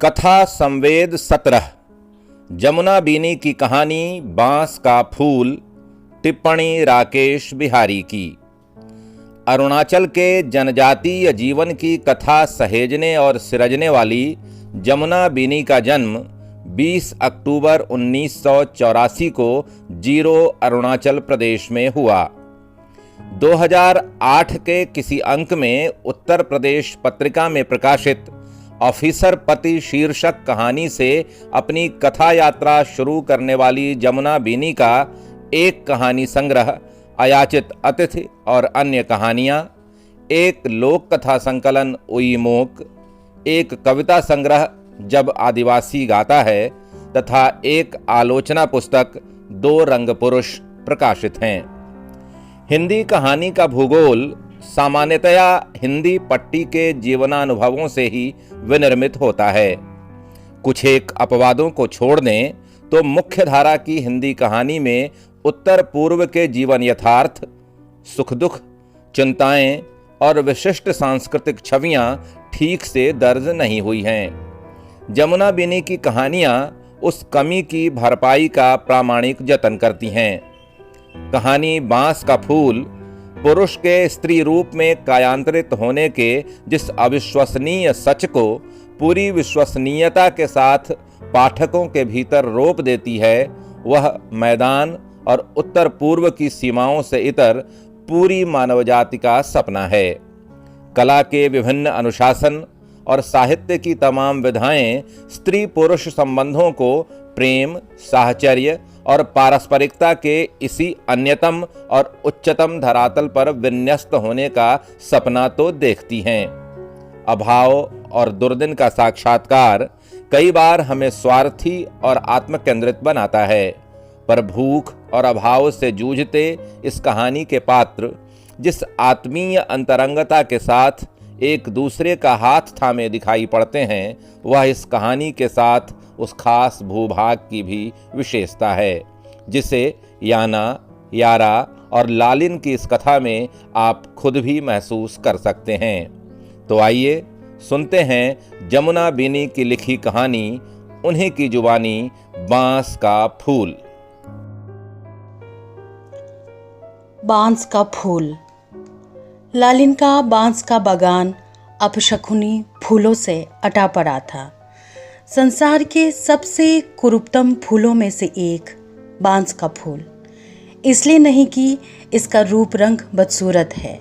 कथा संवेद 17 जमुना बीनी की कहानी बांस का फूल। टिप्पणी राकेश बिहारी की। अरुणाचल के जनजातीय जीवन की कथा सहेजने और सिरजने वाली जमुना बीनी का जन्म 20 अक्टूबर 1984 को जीरो अरुणाचल प्रदेश में हुआ। 2008 के किसी अंक में उत्तर प्रदेश पत्रिका में प्रकाशित ऑफिसर पति शीर्षक कहानी से अपनी कथा यात्रा शुरू करने वाली जमुना बीनी का एक कहानी संग्रह अयाचित अतिथि और अन्य कहानियाँ, एक लोक कथा संकलन उईमोक, एक कविता संग्रह जब आदिवासी गाता है तथा एक आलोचना पुस्तक दो रंग पुरुष प्रकाशित हैं। हिंदी कहानी का भूगोल सामान्यतया हिंदी पट्टी के जीवनानुभवों से ही विनिर्मित होता है। कुछ एक अपवादों को छोड़ दें तो मुख्य धारा की हिंदी कहानी में उत्तर पूर्व के जीवन यथार्थ, सुख दुख, चिंताएं और विशिष्ट सांस्कृतिक छवियां ठीक से दर्ज नहीं हुई हैं। जमुना बीनी की कहानियां उस कमी की भरपाई का प्रामाणिक जतन करती हैं। कहानी बांस का फूल पुरुष के स्त्री रूप में कायांतरित होने के जिस अविश्वसनीय सच को पूरी विश्वसनीयता के साथ पाठकों के भीतर रोप देती है, वह मैदान और उत्तर पूर्व की सीमाओं से इतर पूरी मानव जाति का सपना है। कला के विभिन्न अनुशासन और साहित्य की तमाम विधाएं स्त्री पुरुष संबंधों को प्रेम, साहचर्य और पारस्परिकता के इसी अन्यतम और उच्चतम धरातल पर विन्यस्त होने का सपना तो देखती हैं। अभाव और दुर्दिन का साक्षात्कार कई बार हमें स्वार्थी और आत्मकेंद्रित बनाता है, पर भूख और अभाव से जूझते इस कहानी के पात्र जिस आत्मीय अंतरंगता के साथ एक दूसरे का हाथ थामे दिखाई पड़ते हैं, वह इस कहानी के साथ उस खास भूभाग की भी विशेषता है जिसे याना, यारा और लालिन की इस कथा में आप खुद भी महसूस कर सकते हैं। तो आइए सुनते हैं जमुना बीनी की लिखी कहानी, उन्हीं की जुबानी, बांस का फूल। बांस का फूल। लालिन का बांस का बागान अपशकुनी फूलों से अटा पड़ा था। संसार के सबसे कुरूपतम फूलों में से एक बांस का फूल, इसलिए नहीं कि इसका रूप रंग बदसूरत है।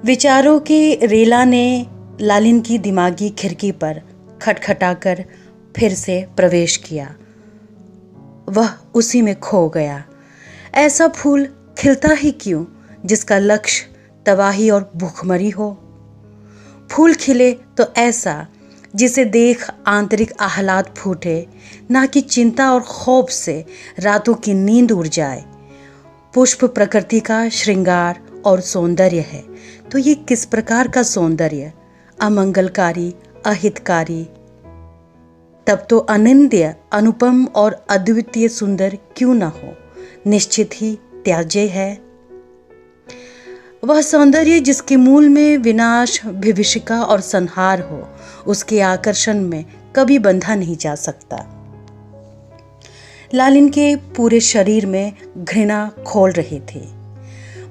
विचारों के रेला ने लालिन की दिमागी खिड़की पर खटखटाकर फिर से प्रवेश किया। वह उसी में खो गया। ऐसा फूल खिलता ही क्यों जिसका लक्ष्य तबाही और भूखमरी हो। फूल खिले तो ऐसा जिसे देख आंतरिक आह्लाद फूटे, ना कि चिंता और खौफ से रातों की नींद उड़ जाए। पुष्प प्रकृति का श्रृंगार और सौंदर्य है, तो ये किस प्रकार का सौंदर्य? अमंगलकारी, अहितकारी। तब तो अनिंद्य, अनुपम और अद्वितीय सुंदर क्यों ना हो, निश्चित ही त्याज्य है। वह सौंदर्य जिसके मूल में विनाश, विभीषिका और संहार हो, उसके आकर्षण में कभी बंधा नहीं जा सकता। लालिन के पूरे शरीर में घृणा खोल रहे थे।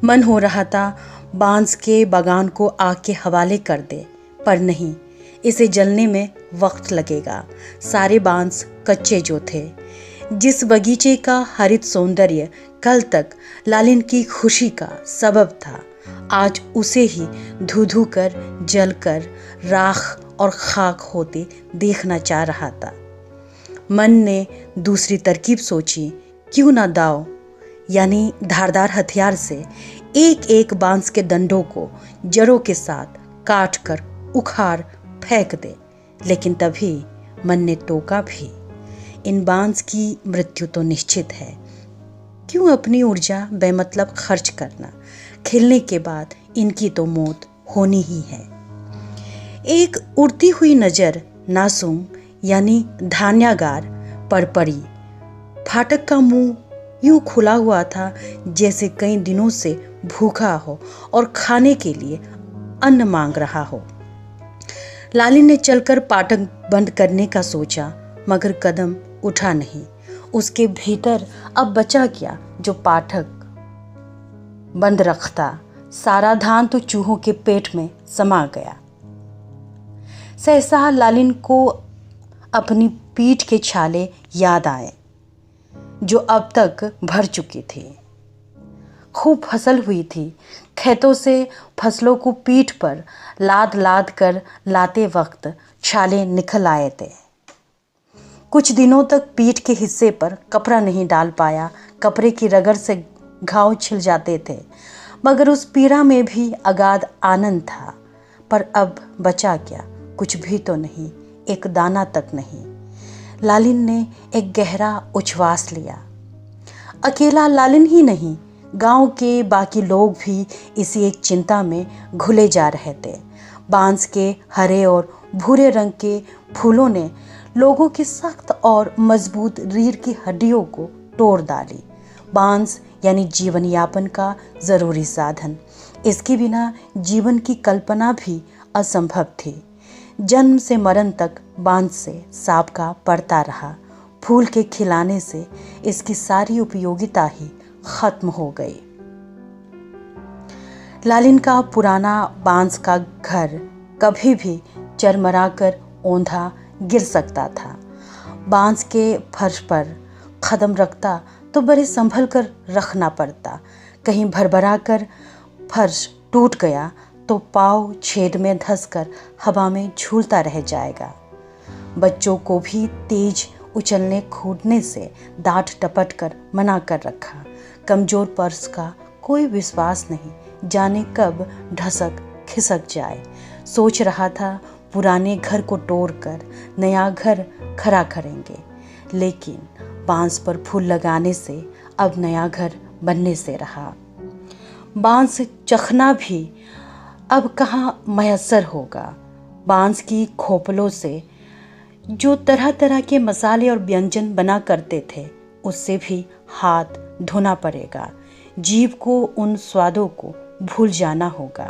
मन हो रहा था बांस के बागान को आग के हवाले कर दे, पर नहीं, इसे जलने में वक्त लगेगा। सारे बांस कच्चे जो थे। जिस बगीचे का हरित सौंदर्य कल तक लालिन की खुशी का सबब था, आज उसे ही धू कर, जल कर, राख और खाक होते देखना चाह रहा था। मन ने दूसरी तरकीब सोची, क्यों ना दाव यानी धारदार हथियार से एक एक बांस के डंडों को जड़ों के साथ काट कर उखाड़ फेंक दे। लेकिन तभी मन ने टोका भी, इन बांस की मृत्यु तो निश्चित है। क्यों अपनी ऊर्जा बेमतलब खर्च करना? खिलने के बाद इनकी तो मौत होनी ही है। एक उड़ती हुई नजर नासुम यानी धान्यागार पर पड़ी। फाटक का मुंह यूं खुला हुआ था जैसे कई दिनों से भूखा हो और खाने के लिए अन्न मांग रहा हो। लालिन ने चलकर फाटक बंद करने का सोचा, मगर कदम उठा नहीं। उसके भीतर अब बचा क्या जो फाटक बंद रखता। सारा धान तो चूहों के पेट में समा गया। सहसा लालिन को अपनी पीठ के छाले याद आए जो अब तक भर चुकी थी। खूब फसल हुई थी। खेतों से फसलों को पीठ पर लाद लाद कर लाते वक्त छाले निकल आए थे। कुछ दिनों तक पीठ के हिस्से पर कपड़ा नहीं डाल पाया। कपड़े की रगड़ से घाव छिल जाते थे, मगर उस पीड़ा में भी अगाध आनंद था। पर अब बचा क्या? कुछ भी तो नहीं, एक दाना तक नहीं। लालिन ने एक गहरा उच्छ्वास लिया। अकेला लालिन ही नहीं, गांव के बाकी लोग भी इसी एक चिंता में घुले जा रहे थे। बांस के हरे और भूरे रंग के फूलों ने लोगों की सख्त और मजबूत रीढ़ की हड्डियों को तोड़ डाली। बांस यानी जीवन यापन का ज़रूरी साधन। इसके बिना जीवन की कल्पना भी असंभव थी। जन्म से मरण तक बांस से सांप का पड़ता रहा। फूल के खिलाने से इसकी सारी उपयोगिता ही खत्म हो गई। लालिन का पुराना बांस का घर कभी भी चरमरा कर औंधा गिर सकता था। बांस के फर्श पर कदम रखता तो बड़े संभल कर रखना पड़ता। कहीं भरभरा कर फर्श टूट गया तो पाँव छेद में धंसकर हवा में झूलता रह जाएगा। बच्चों को भी तेज उछलने कूदने से डांट डपट कर मना कर रखा। कमजोर पर्स का कोई विश्वास नहीं, जाने कब ढसक खिसक जाए। सोच रहा था पुराने घर को तोड़कर नया घर खड़ा करेंगे, लेकिन बांस पर फूल लगाने से अब नया घर बनने से रहा। बांस चखना भी अब कहाँ मयस्सर होगा। बांस की खोपलों से जो तरह तरह के मसाले और व्यंजन बना करते थे, उससे भी हाथ धोना पड़ेगा। जीभ को उन स्वादों को भूल जाना होगा।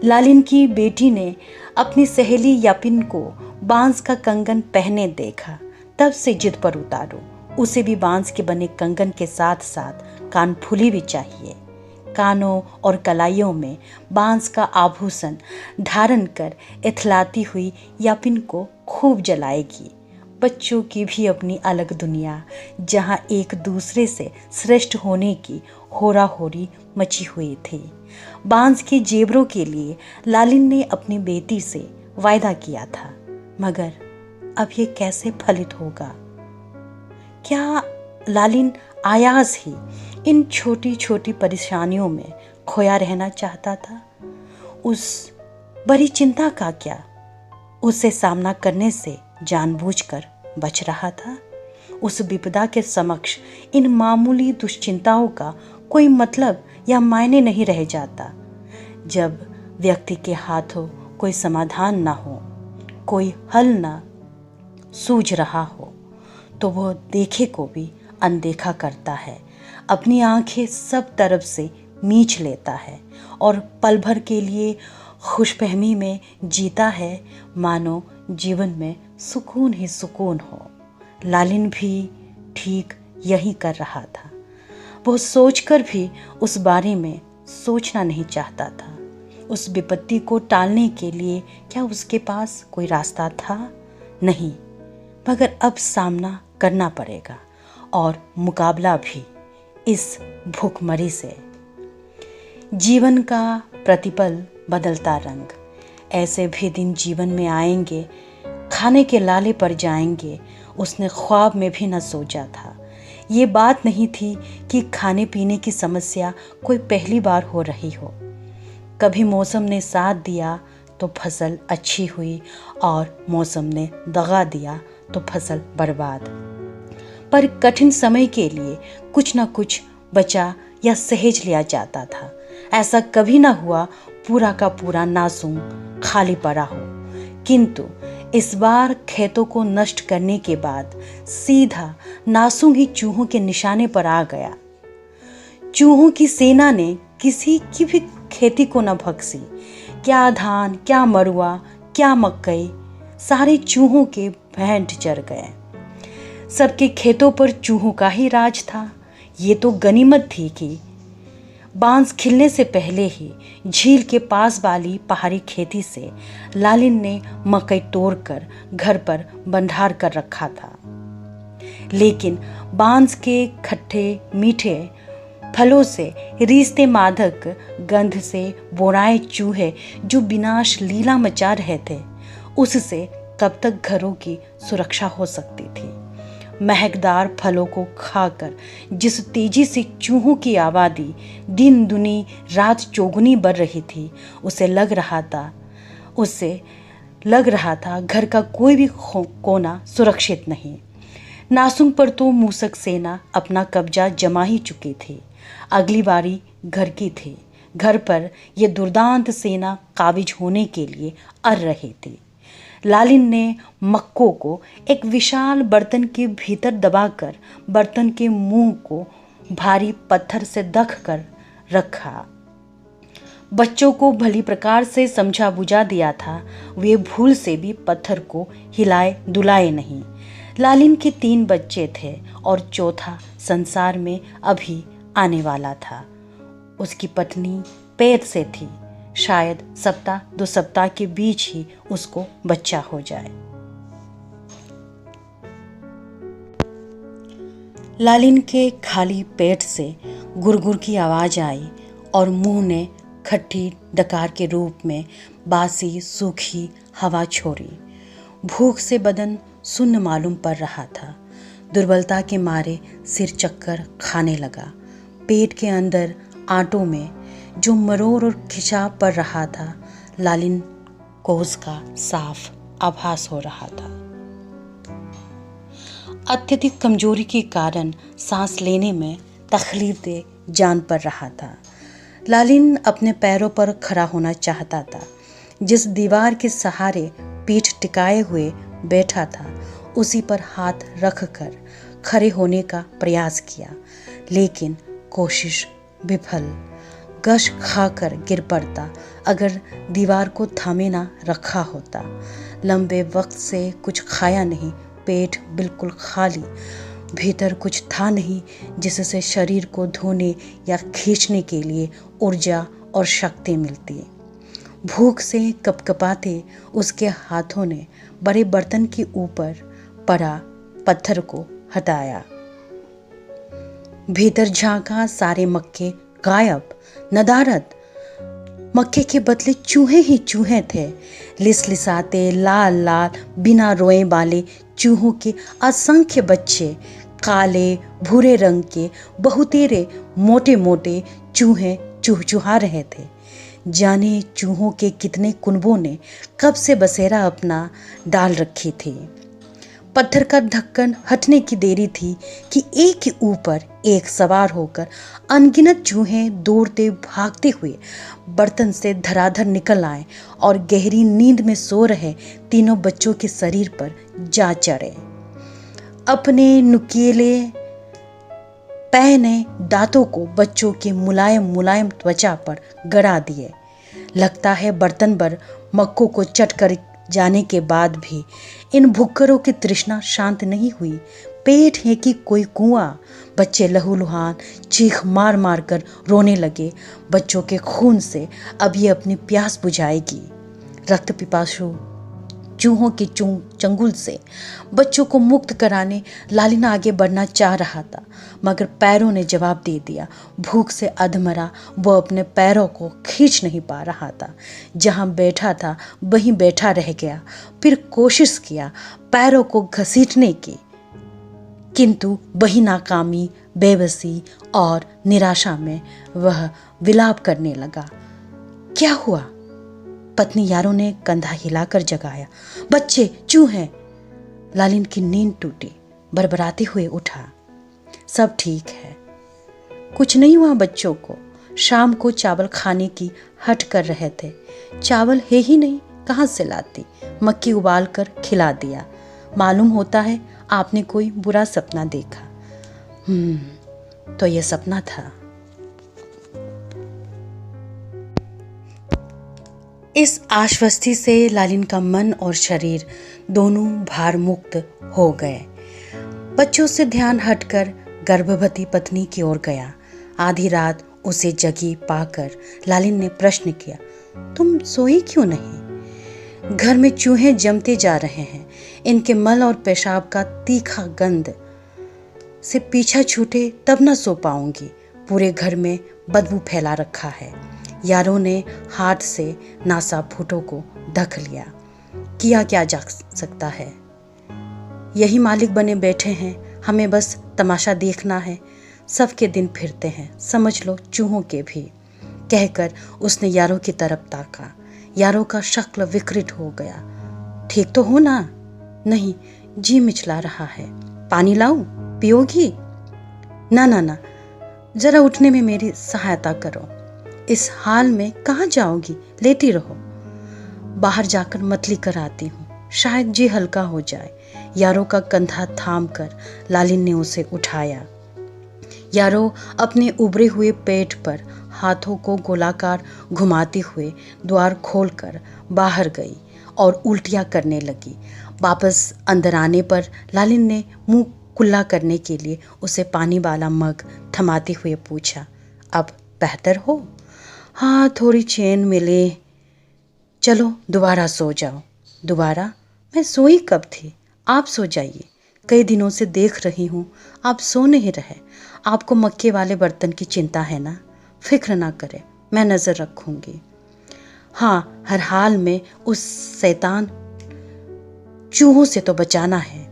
लालिन की बेटी ने अपनी सहेली यापिन को बांस का कंगन पहने देखा। तब से जिद पर उतारो, उसे भी बांस के बने कंगन के साथ साथ कानफुली भी चाहिए। कानों और कलाइयों में बांस का आभूषण धारण कर इथलाती हुई यापिन को खूब जलाएगी। बच्चों की भी अपनी अलग दुनिया, जहां एक दूसरे से श्रेष्ठ होने की होरा होरी मची हुई थी। बांस के जेवरों के लिए लालिन ने अपनी बेटी से वायदा किया था, मगर अब ये कैसे फलित होगा? क्या लालिन आयास ही इन छोटी छोटी परेशानियों में खोया रहना चाहता था? उस बड़ी चिंता का क्या उससे सामना करने से जानबूझकर बच रहा था? उस विपदा के समक्ष इन मामूली दुश्चिंताओं का कोई मतलब या मायने नहीं रह जाता। जब व्यक्ति के हाथों कोई समाधान ना हो, कोई हल ना सूझ रहा हो, तो वह देखे को भी अनदेखा करता है। अपनी आंखें सब तरफ से मींच लेता है और पल भर के लिए खुशफहमी में जीता है, मानो जीवन में सुकून ही सुकून हो। लालिन भी ठीक यही कर रहा था। वो सोचकर भी उस बारे में सोचना नहीं चाहता था। उस विपत्ति को टालने के लिए क्या उसके पास कोई रास्ता था? नहीं, मगर अब सामना करना पड़ेगा और मुकाबला भी इस भूखमरी से। जीवन का प्रतिपल बदलता रंग। ऐसे भी दिन जीवन में आएंगे, खाने के लाले पर जाएंगे। उसने ख्वाब में भी न सोचा था। ये बात नहीं थी कि खाने पीने की समस्या कोई पहली बार हो रही हो। कभी मौसम ने साथ दिया तो फसल अच्छी हुई और मौसम ने दगा दिया तो फसल बर्बाद। पर कठिन समय के लिए कुछ न कुछ बचा या सहेज लिया जाता था। ऐसा कभी ना हुआ पूरा का पूरा नासूं खाली पड़ा हो। किंतु इस बार खेतों को नष्ट करने के बाद सीधा नासूं ही चूहों के निशाने पर आ गया। चूहों की सेना ने किसी की भी खेती को न बख्शी। क्या धान, क्या मरुआ, क्या मकई, सारे चूहों के भेंट चढ़ गए। सबके खेतों पर चूहों का ही राज था। ये तो गनीमत थी कि बांस खिलने से पहले ही झील के पास वाली पहाड़ी खेती से लालिन ने मकई तोड़कर घर पर भंडार कर रखा था। लेकिन बांस के खट्टे मीठे फलों से रीसते मादक गंध से बोराए चूहे जो विनाश लीला मचा रहे थे, उससे कब तक घरों की सुरक्षा हो सकती थी। महकदार फलों को खाकर जिस तेजी से चूहों की आबादी दिन दुनी रात चौगुनी बढ़ रही थी, उससे लग रहा था घर का कोई भी कोना सुरक्षित नहीं। नासुंग पर तो मूसक सेना अपना कब्जा जमा ही चुकी थी। अगली बारी घर की थी। घर पर यह दुर्दांत सेना काबिज होने के लिए अड़ रही थी। लालिन ने मक्कों को एक विशाल बर्तन के भीतर दबाकर बर्तन के मुंह को भारी पत्थर से दख कर रखा। बच्चों को भली प्रकार से समझा बुझा दिया था, वे भूल से भी पत्थर को हिलाए डुलाए नहीं। लालिन के 3 बच्चे थे और चौथा संसार में अभी आने वाला था। उसकी पत्नी पेट से थी। शायद 1-2 सप्ताह के बीच ही उसको बच्चा हो जाए। लालिन के खाली पेट से गुरगुर की आवाज आई और मुंह ने खट्टी डकार के रूप में बासी सूखी हवा छोड़ी। भूख से बदन सुन्न मालूम पड़ रहा था। दुर्बलता के मारे सिर चक्कर खाने लगा। पेट के अंदर आंतों में जो मरोड़ और खिंचाव पड़ रहा था, लालिन को उसका साफ आभास हो रहा था। अत्यधिक कमजोरी के कारण सांस लेने में तकलीफ दे जान पड़ रहा था। लालिन अपने पैरों पर खड़ा होना चाहता था। जिस दीवार के सहारे पीठ टिकाए हुए बैठा था, उसी पर हाथ रखकर खड़े होने का प्रयास किया, लेकिन कोशिश विफल। गश खाकर गिर पड़ता अगर दीवार को थामे ना रखा होता। लंबे वक्त से कुछ खाया नहीं, पेट बिल्कुल खाली। भीतर कुछ था नहीं जिससे शरीर को धोने या खींचने के लिए ऊर्जा और शक्ति मिलती। भूख से कपकपाते उसके हाथों ने बड़े बर्तन के ऊपर पड़ा पत्थर को हटाया। भीतर झांका, सारे मक्के गायब। नदारद मक्के के बदले चूहे ही चूहे थे। लिसलिसाते लाल लाल बिना रोए वाले चूहों के असंख्य बच्चे। काले भूरे रंग के बहुतेरे मोटे मोटे चूहे चुहचुहा रहे थे। जाने चूहों के कितने कुनबों ने कब से बसेरा अपना डाल रखी थी। पत्थर का ढक्कन हटने की देरी थी कि एक के ऊपर एक सवार होकर अनगिनत चूहे दौड़ते भागते हुए बर्तन से धराधर निकल आए और गहरी नींद में सो रहे तीनों बच्चों के शरीर पर जा चढ़े। अपने नुकीले पहने दांतों को बच्चों के मुलायम मुलायम त्वचा पर गड़ा दिए। लगता है बर्तन भर मक्कों को चट कर जाने के बाद भी इन भुक्करों की तृष्णा शांत नहीं हुई। पेट है कि कोई कुआं। बच्चे लहूलुहान चीख मार मार कर रोने लगे। बच्चों के खून से अब ये अपनी प्यास बुझाएगी। रक्त पिपासु चूहों के चंगुल से बच्चों को मुक्त कराने लालिन आगे बढ़ना चाह रहा था, मगर पैरों ने जवाब दे दिया। भूख से अधमरा वो अपने पैरों को खींच नहीं पा रहा था। जहाँ बैठा था वहीं बैठा रह गया। फिर कोशिश किया पैरों को घसीटने की, किंतु वही नाकामी, बेबसी और निराशा में वह विलाप करने लगा। क्या हुआ? पत्नी यारों ने कंधा हिलाकर जगाया। बच्चे, चूहे। लालिन की नींद टूटी। बरबराते हुए उठा। सब ठीक है, कुछ नहीं हुआ बच्चों को। शाम को चावल खाने की हट कर रहे थे। चावल है ही नहीं, कहाँ से लाती? मक्की उबाल कर खिला दिया। मालूम होता है आपने कोई बुरा सपना देखा। तो यह सपना था। इस आश्वस्ति से लालिन का मन और शरीर दोनों भार मुक्त हो गए। बच्चों से ध्यान हटकर गर्भवती पत्नी की ओर गया। आधी रात उसे जगी पाकर लालिन ने प्रश्न किया, तुम सोई क्यों नहीं? घर में चूहे जमते जा रहे हैं। इनके मल और पेशाब का तीखा गंध से पीछा छूटे तब न सो पाऊंगी। पूरे घर में बदबू फैला रखा है। यारों ने हाथ से नासा फूटों को ढक लिया। किया क्या जा सकता है? यही मालिक बने बैठे हैं, हमें बस तमाशा देखना है। सबके दिन फिरते हैं, समझ लो चूहों के भी। कहकर उसने यारों की तरफ ताका। यारों का शक्ल विकृत हो गया। ठीक तो हो ना? नहीं, जी मिचला रहा है। पानी लाऊं? पियोगी? ना ना ना, जरा उठने में मेरी सहायता करो। इस हाल में कहाँ जाओगी? लेटी रहो। बाहर जाकर मतली कर आती हूँ, शायद जी हल्का हो जाए। यारों का कंधा थाम कर लालिन ने उसे उठाया। यारो अपने उभरे हुए पेट पर हाथों को गोलाकार घुमाती हुए द्वार खोलकर बाहर गई और उल्टियाँ करने लगी। वापस अंदर आने पर लालिन ने मुंह कुल्ला करने के लिए उसे पानी वाला मग थमाते हुए पूछा, अब बेहतर हो? हाँ, थोड़ी चैन मिले। चलो दोबारा सो जाओ। दोबारा? मैं सोई कब थी? आप सो जाइए। कई दिनों से देख रही हूँ आप सो नहीं रहे। आपको मक्के वाले बर्तन की चिंता है ना? फिक्र ना करें, मैं नज़र रखूँगी। हाँ, हर हाल में उस शैतान चूहों से तो बचाना है।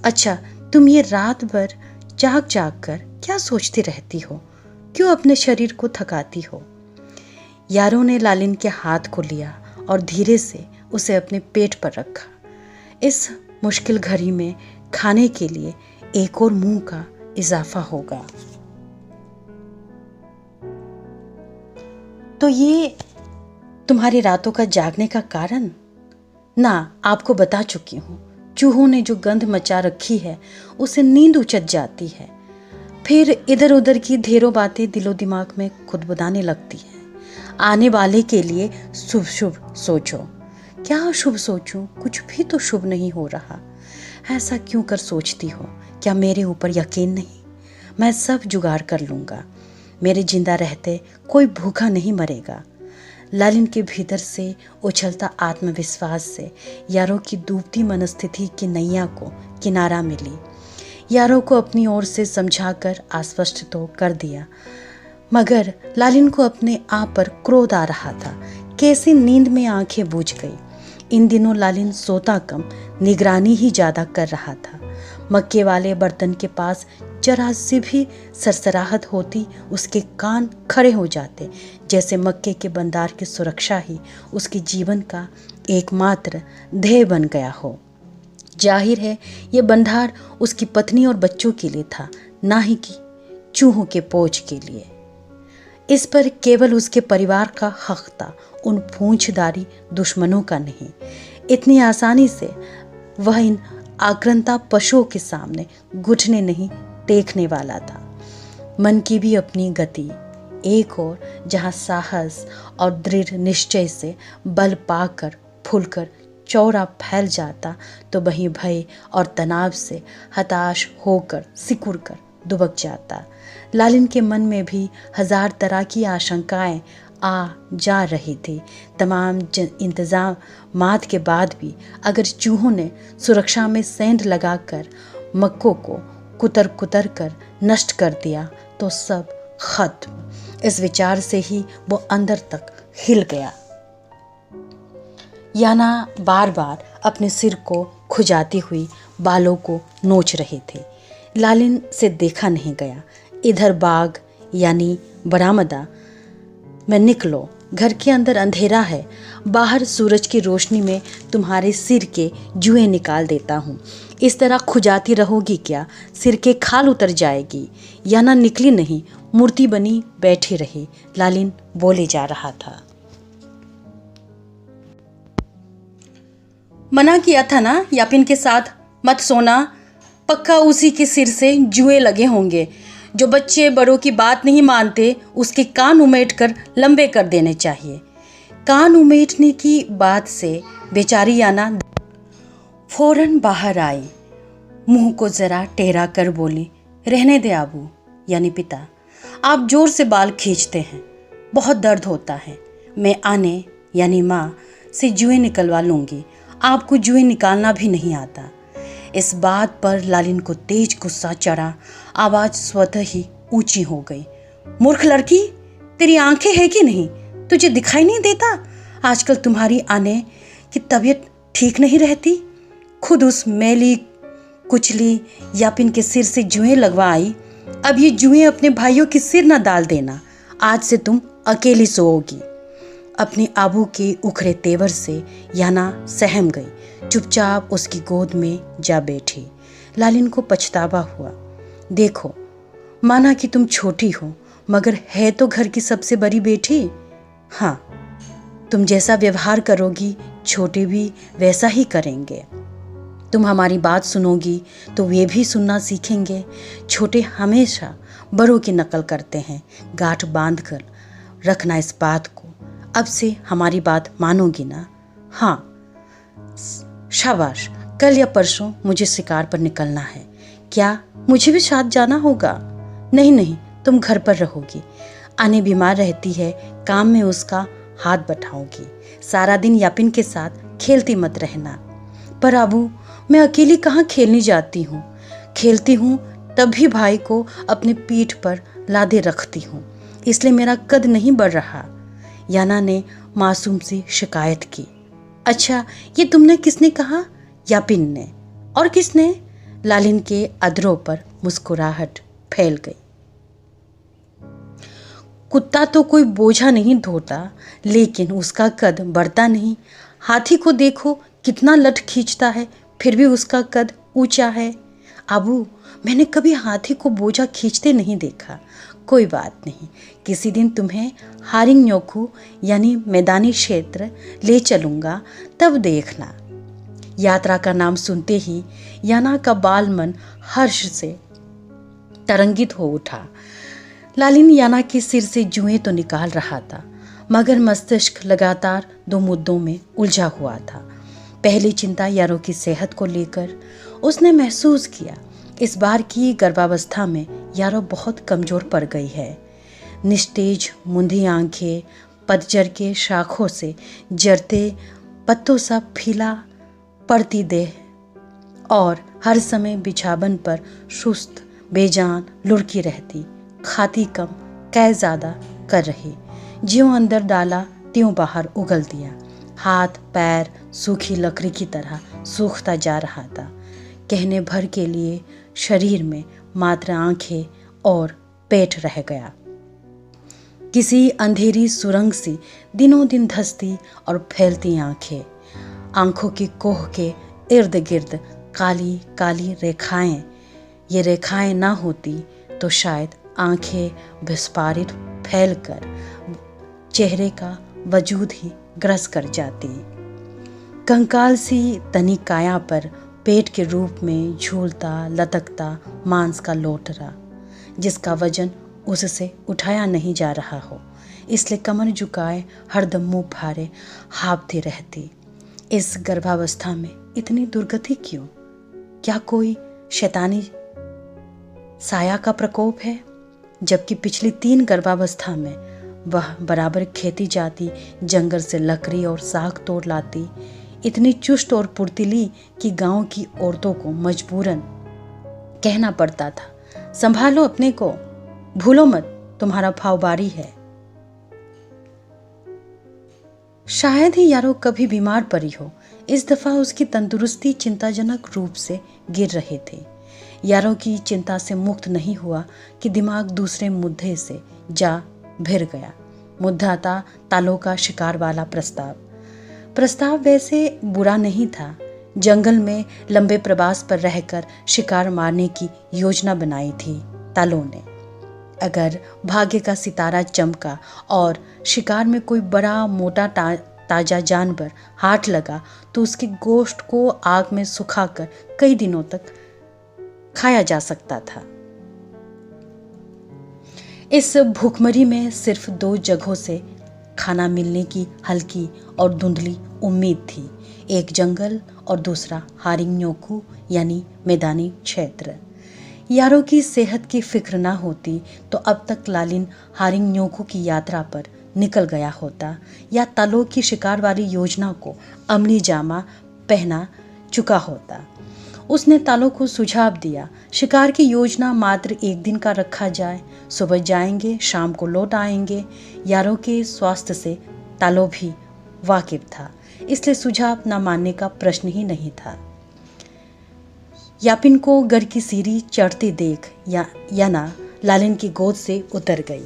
अच्छा, तुम ये रात भर जाग जाग कर क्या सोचती रहती हो? क्यों अपने शरीर को थकाती हो? यारों ने लालिन के हाथ को लिया और धीरे से उसे अपने पेट पर रखा। इस मुश्किल घड़ी में खाने के लिए एक और मुंह का इजाफा होगा। तो ये तुम्हारी रातों का जागने का कारण? ना, आपको बता चुकी हूँ। चूहों ने जो गंध मचा रखी है उसे नींद उचट जाती है। फिर इधर उधर की ढेरों बातें दिलो दिमाग में खुदबुदाने लगती हैं। आने वाले के लिए शुभ शुभ सोचो। क्या शुभ सोचूं? कुछ भी तो शुभ नहीं हो रहा। ऐसा क्यों कर सोचती हो? क्या मेरे ऊपर यकीन नहीं? मैं सब जुगाड़ कर लूँगा। मेरे जिंदा रहते कोई भूखा नहीं मरेगा। लालिन के भीतर से उछलता आत्मविश्वास से यारों की डूबती मनस्थिति की नैया को किनारा मिली। यारों को अपनी ओर से समझाकर आश्वस्त तो कर दिया, मगर लालिन को अपने आप पर क्रोध आ रहा था। कैसी नींद में आंखें बूझ गई। इन दिनों लालिन सोता कम, निगरानी ही ज़्यादा कर रहा था। मक्के वाले बर्तन के पास जरा सी भी सरसराहट होती उसके कान खड़े हो जाते, जैसे मक्के के बंदार की सुरक्षा ही उसके जीवन का एकमात्र ध्येय बन गया हो। जाहिर है ये बंधार उसकी पत्नी और बच्चों के लिए था, ना ही कि चूहों के पोच के लिए। इस पर केवल उसके परिवार का हक था, उन पूंछदारी दुश्मनों का नहीं। इतनी आसानी से वह इन आक्रांता पशुओं के सामने घुटने नहीं टेकने वाला था। मन की भी अपनी गति। एक और जहाँ साहस और दृढ़ निश्चय से बल पाकर फूलकर चौड़ा फैल जाता, तो वहीं भय और तनाव से हताश होकर सिकुड़ कर दुबक जाता। लालिन के मन में भी हजार तरह की आशंकाएं आ जा रही थी। तमाम इंतजामात के बाद भी अगर चूहों ने सुरक्षा में सेंध लगाकर मक्कों को कुतर कुतर कर नष्ट कर दिया तो सब खत्म। इस विचार से ही वो अंदर तक हिल गया। याना बार बार अपने सिर को खुजाती हुई बालों को नोच रहे थे। लालिन से देखा नहीं गया। इधर बाग यानी बरामदा में निकलो, घर के अंदर अंधेरा है। बाहर सूरज की रोशनी में तुम्हारे सिर के जुएं निकाल देता हूँ। इस तरह खुजाती रहोगी क्या? सिर के खाल उतर जाएगी। याना निकली नहीं, मूर्ति बनी बैठी रही। लालिन बोले जा रहा था, मना किया था ना यापिन के साथ मत सोना। पक्का उसी के सिर से जुए लगे होंगे। जो बच्चे बड़ों की बात नहीं मानते उसके कान उमेट कर लंबे कर देने चाहिए। कान उमेटने की बात से बेचारी याना फौरन बाहर आई। मुंह को जरा टेढ़ा कर बोली, रहने दे आबू यानी पिता, आप जोर से बाल खींचते हैं, बहुत दर्द होता है। मैं आने यानी माँ से जुएं निकलवा लूँगी, आपको जुएं निकालना भी नहीं आता। इस बात पर लालिन को तेज गुस्सा चढ़ा। आवाज़ स्वतः ही ऊंची हो गई, मूर्ख लड़की, तेरी आंखें हैं कि नहीं? तुझे दिखाई नहीं देता? आजकल तुम्हारी आने की तबीयत ठीक नहीं रहती। खुद उस मैली कुचली यापिन के सिर से जुएं लगवा आई, अब ये जुएं अपने भाइयों के सिर न डाल देना। आज से तुम अकेली सोओगी। अपने आबू के उखड़े तेवर से याना सहम गई, चुपचाप उसकी गोद में जा बैठी। लालिन को पछतावा हुआ। देखो, माना कि तुम छोटी हो, मगर है तो घर की सबसे बड़ी बेटी। हाँ, तुम जैसा व्यवहार करोगी छोटे भी वैसा ही करेंगे। तुम हमारी बात सुनोगी तो वे भी सुनना सीखेंगे। छोटे हमेशा बड़ों की नकल करते हैं। गांठ बांध कर रखना इस बात को। अब से हमारी बात मानोगी ना? हाँ, शाबाश। कल या परसों मुझे शिकार पर निकलना है। क्या मुझे भी साथ जाना होगा? नहीं नहीं, तुम घर पर रहोगी। आने बीमार रहती है, काम में उसका हाथ बटाओगी। सारा दिन यापिन के साथ खेलती मत रहना। पर अबू, मैं अकेली कहाँ खेलने जाती हूँ? खेलती हूँ तब भी भाई को अपने पीठ पर लादे रखती हूँ, इसलिए मेरा कद नहीं बढ़ रहा। याना ने मासूम सी शिकायत की। अच्छा, ये तुमने किसने कहा? यापिन ने। और किसने? लालिन के अधरों पर मुस्कुराहट फैल गई। कुत्ता तो कोई बोझा नहीं ढोता, लेकिन उसका कद बढ़ता नहीं। हाथी को देखो कितना लठ खींचता है, फिर भी उसका कद ऊंचा है। आबू, मैंने कभी हाथी को बोझा खींचते नहीं देखा। कोई बात नहीं, किसी दिन तुम्हें हारिंग न्योखू यानी मैदानी क्षेत्र ले चलूँगा, तब देखना। यात्रा का नाम सुनते ही याना का बाल मन हर्ष से तरंगित हो उठा। लालिन याना के सिर से जुएं तो निकाल रहा था, मगर मस्तिष्क लगातार दो मुद्दों में उलझा हुआ था। पहली चिंता यारों की सेहत को लेकर। उसने महसूस किया इस बार की गर्भावस्था में यारो बहुत कमज़ोर पड़ गई है। निस्तेज मुंधी आंखें, पतझड़ के शाखों से जरते पत्तों सा फीला पड़ती देह, और हर समय बिछावन पर सुस्त बेजान लुढ़की रहती। खाती कम, कै ज़्यादा कर रही। ज्यों अंदर डाला त्यों बाहर उगल दिया। हाथ पैर सूखी लकड़ी की तरह सूखता जा रहा था। कहने भर के लिए शरीर में मात्र आंखें और पेट रह गया। किसी अंधेरी सुरंग सी दिनों दिन धंसती और फैलती आंखें। आंखों की कोह के इर्द गिर्द काली काली रेखाएं। ये रेखाएं ना होती तो शायद आंखें विस्फारित फैलकर चेहरे का वजूद ही ग्रस कर जाती। कंकाल सी तनी काया पर पेट के रूप में झूलता लटकता मांस का लोटरा, जिसका वजन उससे उठाया नहीं जा रहा हो, इसलिए कमर झुकाए हरदम मुंह फाड़े हाँफती रहती। इस गर्भावस्था में इतनी दुर्गति क्यों? क्या कोई शैतानी साया का प्रकोप है? जबकि पिछली 3 गर्भावस्था में वह बराबर खेती जाती, जंगल से लकड़ी और साग तोड़ लाती, इतनी चुस्त और फुर्तीली कि गांव की औरतों को मजबूरन कहना पड़ता था, संभालो अपने को, भूलो मत तुम्हारा भाव बारी है। शायद ही यारो कभी बीमार पड़ी हो। इस दफा उसकी तंदुरुस्ती चिंताजनक रूप से गिर रहे थे। यारो की चिंता से मुक्त नहीं हुआ कि दिमाग दूसरे मुद्दे से जा भिड़ गया। मुद्दा था तालों का शिकार वाला प्रस्ताव वैसे बुरा नहीं था। जंगल में लंबे प्रवास पर रहकर शिकार मारने की योजना बनाई थी तालों ने। अगर भाग्य का सितारा चमका और शिकार में कोई बड़ा मोटा ताजा जानवर हाथ लगा तो उसके गोश्त को आग में सुखाकर कई दिनों तक खाया जा सकता था। इस भूखमरी में सिर्फ 2 जगहों से खाना मिलने की हल्की और धुंधली उम्मीद थी। एक जंगल और दूसरा हारिंग-न्योकू यानी मैदानी क्षेत्र। यारों की सेहत की फिक्र ना होती तो अब तक लालिन हारिंग-न्योकू की यात्रा पर निकल गया होता या तालों की शिकार वाली योजना को अमली जामा पहना चुका होता। उसने तालों को सुझाव दिया, शिकार की योजना मात्र एक दिन का रखा जाए। सुबह जाएंगे, शाम को लौट आएंगे। यारों के स्वास्थ्य से तालो भी वाकिफ था, इसलिए सुझाव न मानने का प्रश्न ही नहीं था। यापिन को घर की सीढ़ी चढ़ते देख याना लालिन की गोद से उतर गई।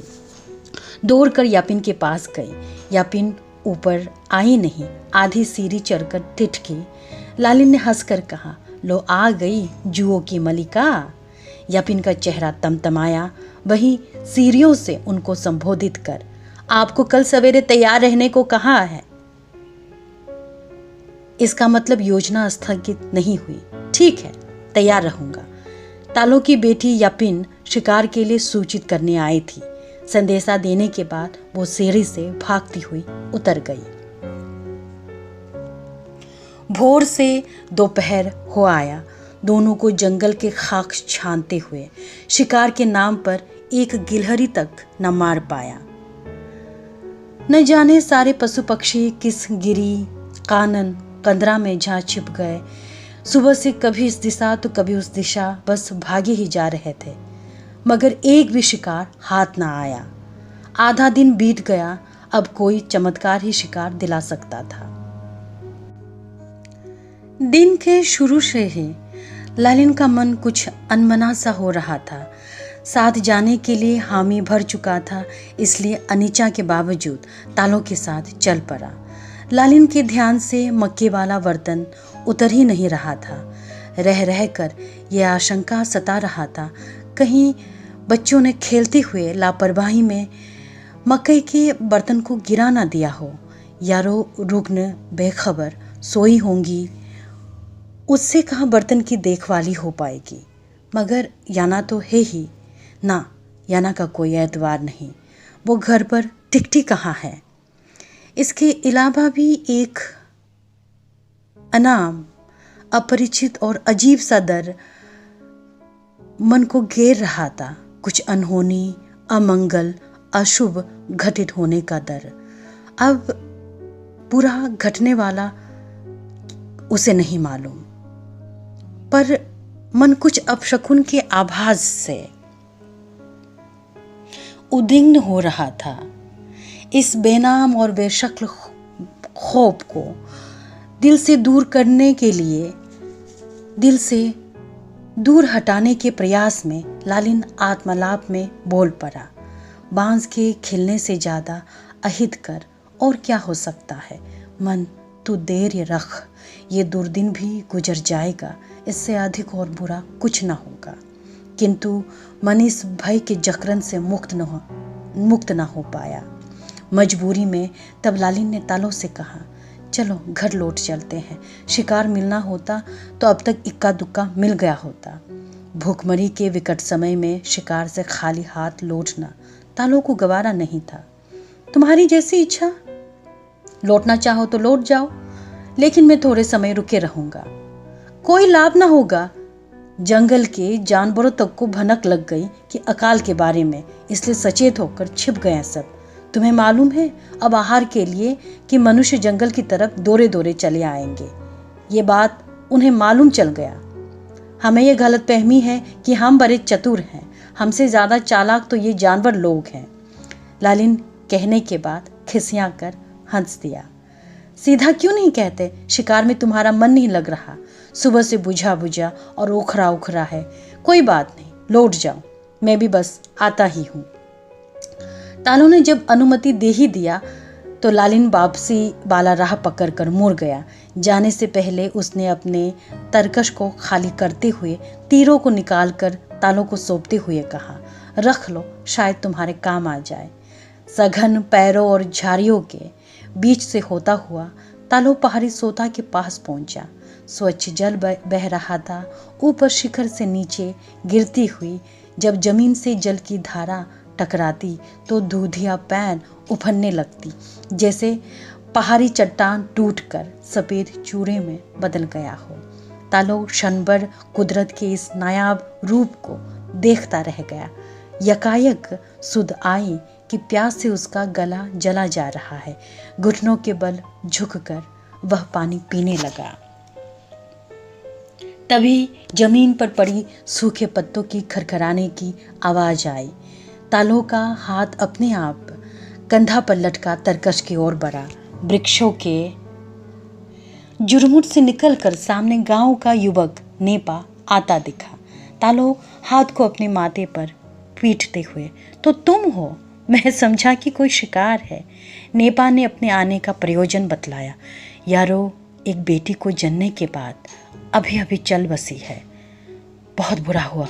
दौड़कर यापिन के पास गई। यापिन ऊपर आई नहीं, आधी सीढ़ी चढ़कर ठिठकी। लालिन ने हंसकर कहा, लो आ गई जुओं की मलिका। यापिन का चेहरा तमतमाया। वहीं सीढ़ियों से उनको संबोधित कर, आपको कल सवेरे तैयार रहने को कहा है। इसका मतलब योजना स्थगित नहीं हुई। ठीक है, तैयार रहूंगा। तालो की बेटी यापिन शिकार के लिए सूचित करने आई थी। संदेशा देने के बाद वो सीढ़ी से भागती हुई उतर गई। भोर से दोपहर हो आया। दोनों को जंगल के खाक छानते हुए शिकार के नाम पर एक गिलहरी तक न मार पाया। न जाने सारे पशु पक्षी किस गिरी कानन कंदरा में जा छिप गए। सुबह से कभी इस दिशा तो कभी उस दिशा बस भागे ही जा रहे थे, मगर एक भी शिकार हाथ ना आया। आधा दिन बीत गया। अब कोई चमत्कार ही शिकार दिला सकता था। दिन के शुरू से ही लालिन का मन कुछ अनमना सा हो रहा था। साथ जाने के लिए हामी भर चुका था, इसलिए अनिचा के बावजूद तालों के साथ चल पड़ा। लालिन के ध्यान से मक्के वाला बर्तन उतर ही नहीं रहा था। रह रह कर यह आशंका सता रहा था, कहीं बच्चों ने खेलते हुए लापरवाही में मकई के बर्तन को गिरा ना दिया हो। यारों रुग्ण बेखबर सोई होंगी, उससे कहाँ बर्तन की देखभाली हो पाएगी। मगर याना तो है ही ना, याना का कोई एतबार नहीं। वो घर पर टिकटी कहाँ है। इसके अलावा भी एक अनाम, अपरिचित और अजीब सा डर मन को घेर रहा था। कुछ अनहोनी, अमंगल, अशुभ घटित होने का डर। अब बुरा घटने वाला उसे नहीं मालूम, पर मन कुछ अपशकुन के आभास से उद्विग्न हो रहा था। इस बेनाम और बेशक्ल खौफ को दिल से दूर करने के लिए, दिल से दूर हटाने के प्रयास में लालिन आत्मलाप में बोल पड़ा। बांस के खिलने से ज़्यादा अहितकर और क्या हो सकता है। मन तू धैर्य रख, ये दुर्दिन भी गुजर जाएगा, इससे अधिक और बुरा कुछ न होगा। किंतु मन इस भय के जकड़न से मुक्त न हो पाया। मजबूरी में तब लालिन ने तालों से कहा, चलो घर लौट चलते हैं। शिकार मिलना होता तो अब तक इक्का दुक्का मिल गया होता। भूखमरी के विकट समय में शिकार से खाली हाथ लौटना तालों को गवारा नहीं था। तुम्हारी जैसी इच्छा, लौटना चाहो तो लौट जाओ, लेकिन मैं थोड़े समय रुके रहूंगा। कोई लाभ ना होगा। जंगल के जानवरों तक को भनक लग गई कि अकाल के बारे में, इसलिए सचेत होकर छिप गए सब। तुम्हें मालूम है अब आहार के लिए कि मनुष्य जंगल की तरफ दौरे दौरे चले आएंगे। ये बात उन्हें मालूम चल गया। हमें यह गलतफहमी है कि हम बड़े चतुर हैं, हमसे ज़्यादा चालाक तो ये जानवर लोग हैं। लालिन कहने के बाद खिसिया कर हंस दिया। सीधा क्यों नहीं कहते, शिकार में तुम्हारा मन नहीं लग रहा। सुबह से बुझा बुझा और उखरा उखरा है। कोई बात नहीं, लौट जाओ, मैं भी बस आता ही हूँ। तालों ने जब अनुमति दे ही दिया तो लालिन वापसी वाला राह पकड़कर मुड़ गया। जाने से पहले उसने अपने तरकश को खाली करते हुए तीरों को निकालकर तालों को सौंपते हुए कहा, रख लो, शायद तुम्हारे काम आ जाए। सघन पैरों और झाड़ियों के बीच से होता हुआ तालो पहाड़ी सोता के पास पहुंचा। स्वच्छ जल बह रहा था, ऊपर शिखर से नीचे गिरती हुई। जब जमीन से जल की धारा टकराती तो दूधिया पैन उफनने लगती, जैसे पहाड़ी चट्टान टूटकर सफ़ेद चूरे में बदल गया हो। तालो क्षण भर कुदरत के इस नायाब रूप को देखता रह गया। यकायक सुध आई कि प्यास से उसका गला जला जा रहा है। घुटनों के बल झुककर वह पानी पीने लगा। तभी जमीन पर पड़ी सूखे पत्तों की खरखराने की आवाज आई। तालो का हाथ अपने आप कंधा पर लटका तरकश की ओर बढ़ा। वृक्षों के जुरमुट से निकलकर सामने गांव का युवक नेपा आता दिखा। तालो हाथ को अपने माथे पर पीटते हुए, तो तुम हो? मैं समझा कि कोई शिकार है। नेपा ने अपने आने का प्रयोजन बतलाया। यारो, एक बेटी को जन्ने के बाद अभी अभी चल बसी है। बहुत बुरा हुआ,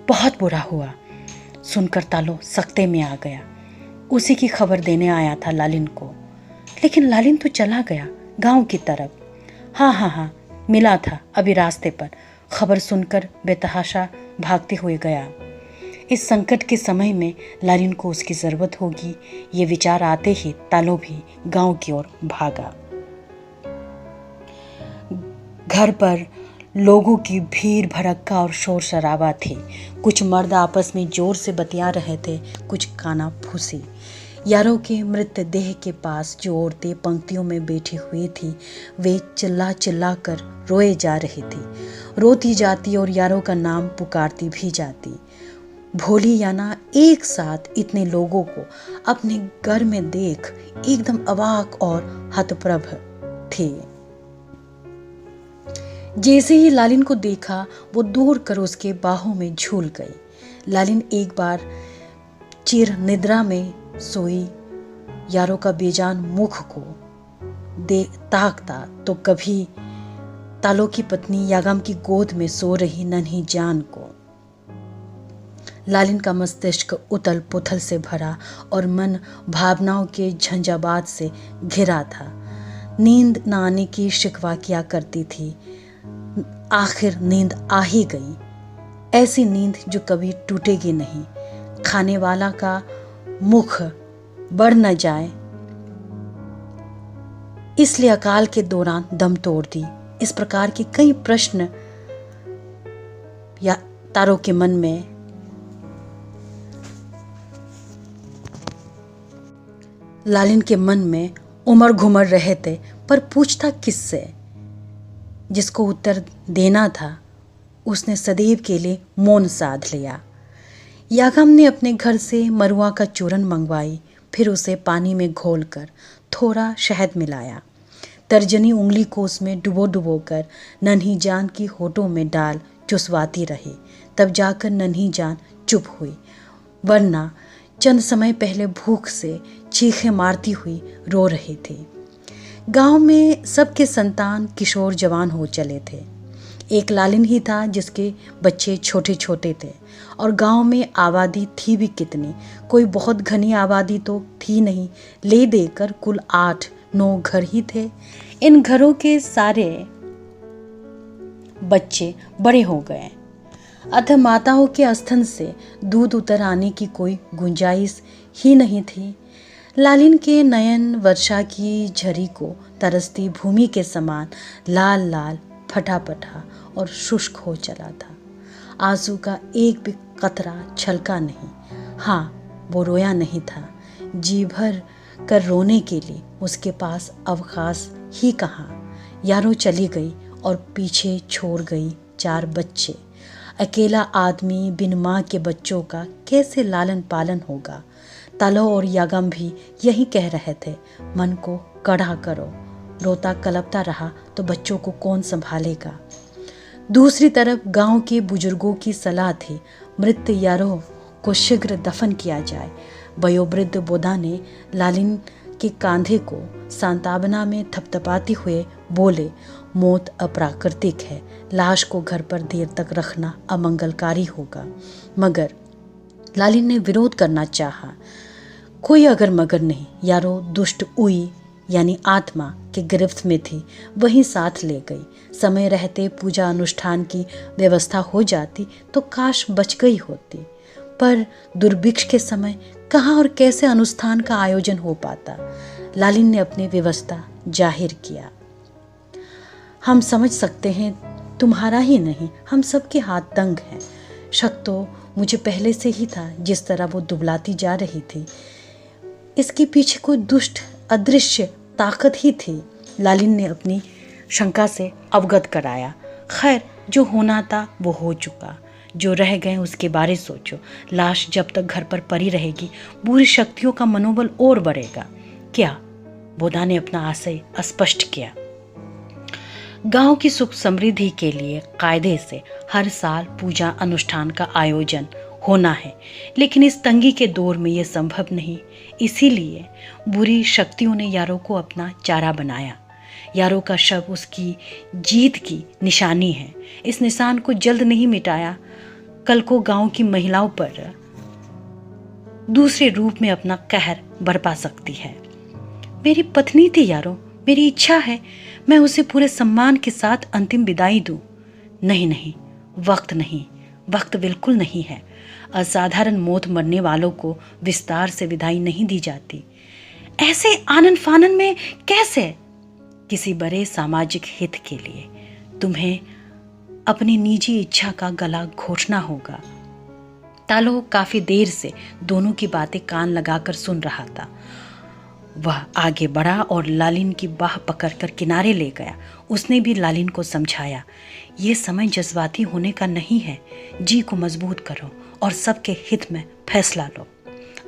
बहुत बुरा हुआ। सुनकर तालो सख्ते में आ गया। उसी की खबर देने आया था लालिन को। लेकिन लालिन तो चला गया गांव की तरफ। हाँ, मिला था अभी रास्ते पर। खबर सुनकर बेतहाशा भागते हुए गया। इस संकट के समय में लालिन को उसकी ज़रूरत होगी, ये विचार आते ही तालो भी गांव की ओर भागा। घर पर लोगों की भीड़ भड़क्का और शोर शराबा थी। कुछ मर्द आपस में जोर से बतिया रहे थे, कुछ काना फूसी। यारों के मृतदेह के पास जो औरतें पंक्तियों में बैठी हुई थी, वे चिल्ला चिल्ला कर रोए जा रही थी। रोती जाती और यारों का नाम पुकारती भी जाती। भोली याना एक साथ इतने लोगों को अपने घर में देख एकदम अवाक और हतप्रभ थे। जैसे ही लालिन को देखा, वो दौड़ कर उसके बाहों में झूल गई। लालिन एक बार चिर निद्रा में सोई यारों का बेजान मुख को ताकता, तो कभी तालो की पत्नी यागम की गोद में सो रही नन्ही जान को। लालिन का मस्तिष्क उथल पुथल से भरा और मन भावनाओं के झंझावात से घिरा था। नींद न आने की शिकवा किया करती थी। आखिर नींद आ ही गई, ऐसी नींद जो कभी टूटेगी नहीं। खाने वाला का मुख बढ़ न जाए, इसलिए अकाल के दौरान दम तोड़ दी। इस प्रकार के कई प्रश्न या तारों के मन में लालिन के मन में उमड़ घुमड़ रहे थे, पर पूछता किससे? जिसको उत्तर देना था उसने सदैव के लिए मौन साध लिया। यागम ने अपने घर से मरुआ का चूरन मंगवाई, फिर उसे पानी में घोलकर थोड़ा शहद मिलाया। तर्जनी उंगली को उसमें डुबो कर नन्ही जान की होठों में डाल चुसवाती रही। तब जाकर नन्ही जान चुप हुई, वरना चंद समय पहले भूख से चीखें मारती हुई रो रही थी। गांव में सबके संतान किशोर जवान हो चले थे। एक लालिन ही था जिसके बच्चे छोटे छोटे थे, और गांव में आबादी थी भी कितनी। कोई बहुत घनी आबादी तो थी नहीं, ले देकर कुल 8-9 घर ही थे। इन घरों के सारे बच्चे बड़े हो गए, अतः माताओं के स्तन से दूध उतर आने की कोई गुंजाइश ही नहीं थी। लालिन के नयन वर्षा की झरी को तरसती भूमि के समान लाल लाल फटा और शुष्क हो चला था। आंसू का एक भी कतरा छलका नहीं। हाँ, वो रोया नहीं था। जी भर कर रोने के लिए उसके पास अवकाश ही कहाँ। यारों चली गई और पीछे छोड़ गई 4 बच्चे। अकेला आदमी बिन माँ के बच्चों का कैसे लालन पालन होगा? तालो और यागम भी यही कह रहे थे, मन को कड़ा करो। रोता कलपता रहा तो बच्चों को कौन संभालेगा? दूसरी तरफ गांव के बुजुर्गों की सलाह थी, मृत यारों को शीघ्र दफन किया जाए। वयोवृद्ध बोधा ने लालिन के कांधे को सांत्वना में थपथपाते हुए बोले, मौत अप्राकृतिक है, लाश को घर पर देर तक रखना अमंगलकारी होगा। मगर लालिन ने विरोध करना चाहा। कोई अगर मगर नहीं, यारों दुष्ट उई यानी आत्मा के गिरफ्त में थी, वहीं साथ ले गई। समय रहते पूजा अनुष्ठान की व्यवस्था हो जाती तो काश बच गई होती। पर दुर्भिक्ष के समय कहाँ और कैसे अनुष्ठान का आयोजन हो पाता। लालिन ने अपनी व्यवस्था जाहिर किया। हम समझ सकते हैं, तुम्हारा ही नहीं हम सबके हाथ तंग हैं। शक तो मुझे पहले से ही था, जिस तरह वो दुबलाती जा रही थी इसके पीछे कोई दुष्ट अदृश्य ताकत ही थी। लालिन ने अपनी शंका से अवगत कराया। खैर, जो होना था वो हो चुका, जो रह गए उसके बारे सोचो। लाश जब तक घर पर पड़ी रहेगी बुरी शक्तियों का मनोबल और बढ़ेगा। क्या? बोधा ने अपना आशय स्पष्ट किया। गांव की सुख समृद्धि के लिए कायदे से हर साल पूजा अनुष्ठान का आयोजन होना है, लेकिन इस तंगी के दौर में यह संभव नहीं। इसीलिए बुरी शक्तियों ने यारों को अपना चारा बनाया। यारों का शव उसकी जीत की निशानी है। इस निशान को जल्द नहीं मिटाया, कल को गांव की महिलाओं पर दूसरे रूप में अपना कहर बरपा सकती है। मेरी पत्नी थी यारों, मेरी इच्छा है मैं उसे पूरे सम्मान के साथ अंतिम विदाई दूं। नहीं नहीं, वक्त नहीं, वक्त बिल्कुल नहीं है। असाधारण मौत मरने वालों को विस्तार से विदाई नहीं दी जाती। ऐसे आनन फानन में कैसे? किसी बड़े सामाजिक हित के लिए तुम्हें अपनी निजी इच्छा का गला घोटना होगा। तालो काफी देर से दोनों की बातें कान लगाकर सुन रहा था। वह आगे बढ़ा और लालिन की बाह पकड़कर किनारे ले गया। उसने भी लालिन को समझाया, ये समय जज्बाती होने का नहीं है। जी को मजबूत करो और सबके हित में फैसला लो।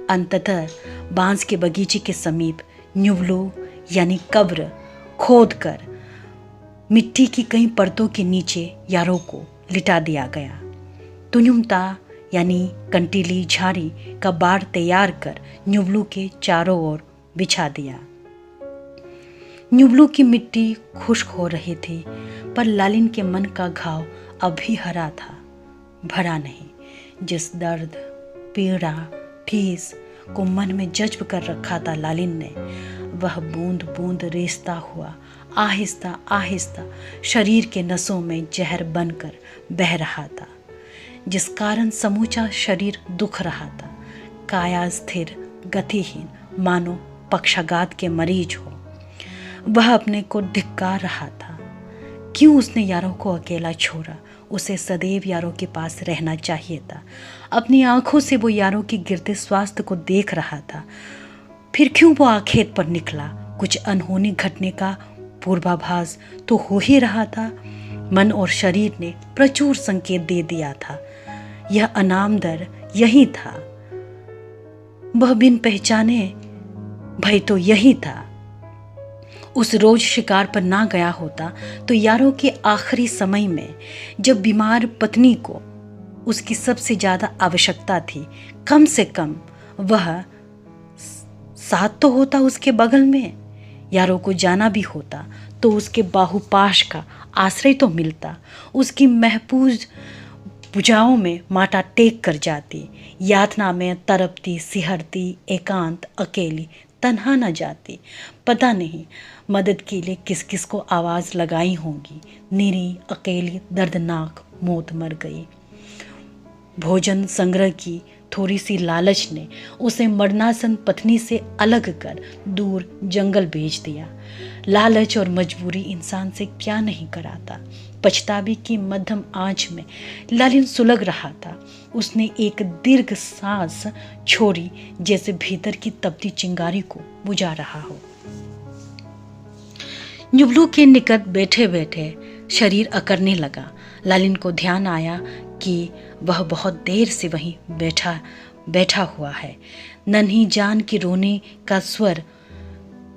अंततः बांस के बगीचे के समीप न्युवलो यानी कब्र खोद कर मिट्टी की कई परतों के नीचे यारों को लिटा दिया गया। तुन्युमता यानी कंटीली झाड़ी का बाड़ तैयार कर न्युवलो के चारों ओर बिछा दिया। न्युवलो की मिट्टी खुश्क हो रही थी, पर लालिन के मन का घाव अब भी हरा था, भरा नहीं। जिस दर्द, पीड़ा, ठेस को मन में जज्ब कर रखा था लालिन ने, वह बूंद बूंद रेसता हुआ आहिस्ता आहिस्ता शरीर के नसों में जहर बनकर बह रहा था, जिस कारण समूचा शरीर दुख रहा था। काया स्थिर, गतिहीन, मानो पक्षाघात के मरीज हो। वह अपने को धिक्कार रहा था। क्यों उसने यारों को अकेला छोड़ा? उसे सदैव यारों के पास रहना चाहिए था। अपनी आंखों से वो यारों की गिरते स्वास्थ्य को देख रहा था। फिर क्यों वो आखेट पर निकला? कुछ अनहोनी घटने का पूर्वाभास तो हो ही रहा था। मन और शरीर ने प्रचुर संकेत दे दिया था। यह अनामदर यही था। वह बिन पहचाने भय तो यही था। उस रोज शिकार पर ना गया होता तो यारों के आखिरी समय में, जब बीमार पत्नी को उसकी सबसे ज्यादा आवश्यकता थी, कम से कम वह साथ तो होता उसके बगल में। यारों को जाना भी होता तो उसके बाहुपाश का आश्रय तो मिलता। उसकी महफूज भुजाओं में माथा टेक कर जाती। यातना में तड़पती, सिहरती, एकांत, अकेली, तन्हा न जाती। पता नहीं मदद के लिए किस किस को आवाज लगाई होंगी। निरी, अकेली, दर्दनाक मौत मर गई। भोजन संग्रह की थोड़ी सी लालच ने उसे मरणासन पत्नी से अलग कर दूर जंगल भेज दिया। लालच और मजबूरी इंसान से क्या नहीं कराता। पछतावे की मध्यम आंच में लालिन सुलग रहा था। उसने एक दीर्घ सांस छोड़ी, जैसे भीतर की तपती चिंगारी को बुझा रहा हो। न्युवलो के निकट बैठे बैठे शरीर अकड़ने लगा। लालिन को ध्यान आया कि वह बहुत देर से वहीं बैठा हुआ है। नन्ही जान की रोने का स्वर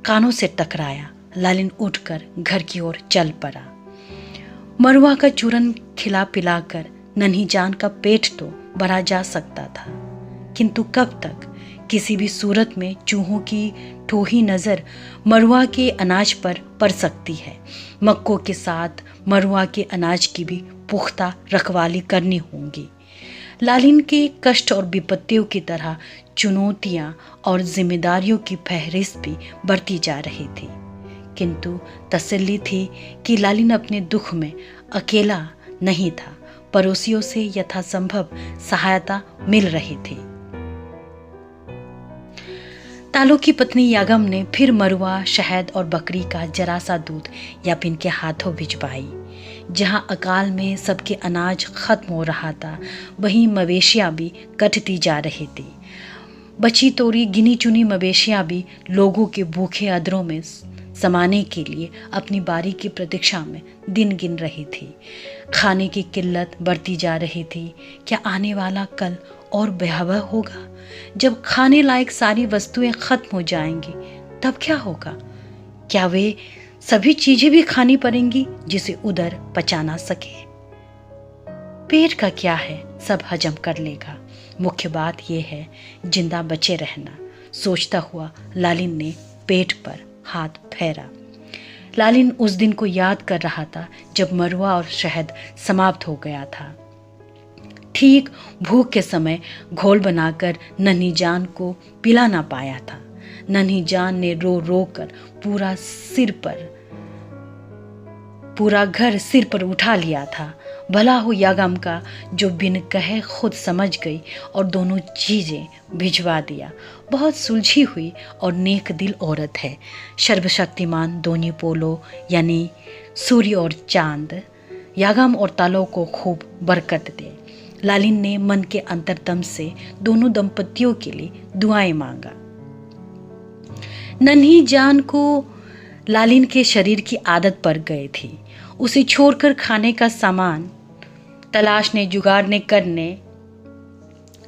कानों से टकराया। लालिन उठकर घर की ओर चल पड़ा। मरुआ का चूरन खिला पिलाकर नन्ही जान का पेट तो भरा जा सकता था, किंतु कब तक? किसी भी सूरत में चूहों की ठोही नजर मरुआ के अनाज पर पड़ सकती है। मक्कों के साथ मरुआ के अनाज की भी पुख्ता रखवाली करनी होगी। लालिन के कष्ट और विपत्तियों की तरह चुनौतियां और जिम्मेदारियों की फहरिस्त भी बढ़ती जा रही थी, किंतु तसल्ली थी कि लालिन अपने दुख में अकेला नहीं था। पड़ोसियों से यथासंभव सहायता मिल रहे थे। तालो की पत्नी यागम ने फिर मरुआ, शहद और बकरी का जरा सा दूध यापिन के हाथों भिजवाई। जहां अकाल में सबके अनाज खत्म हो रहा था, वहीं मवेशियां भी कटती जा रही थी। बची तोड़ी गिनी चुनी मवेशियां भी लोगों के भूखे अधरों में समाने के लिए अपनी बारी की प्रतीक्षा में दिन गिन रही थी। खाने की किल्लत बढ़ती जा रही थी। क्या आने वाला कल और भयावह होगा? जब खाने लायक सारी वस्तुएं खत्म हो जाएंगी तब क्या होगा? क्या वे सभी चीजें भी खानी पड़ेंगी जिसे उदर पचा ना सके? पेट का क्या है, सब हजम कर लेगा। मुख्य बात यह है जिंदा बचे रहना। सोचता हुआ लालिन ने पेट पर हाथ फेरा। लालिन उस दिन को याद कर रहा था जब मरुआ और शहद समाप्त हो गया था। ठीक भूख के समय घोल बनाकर नन्ही जान को पिला ना पाया था। नन्ही जान ने रो रो कर पूरा घर सिर पर उठा लिया था। भला हो यागम का, जो बिन कहे खुद समझ गई और दोनों चीजें भिजवा दिया। बहुत सुलझी हुई और नेक दिल औरत है। सर्वशक्तिमान दोनी पोलो यानी सूर्य और चांद यागम और तालो को खूब बरकत दे। लालिन ने मन के अंतरतम से दोनों दंपतियों के लिए दुआएं मांगा। नन्ही जान को लालिन के शरीर की आदत पड़ गई थी। उसे छोड़कर खाने का सामान तलाशने जुगाड़ने करने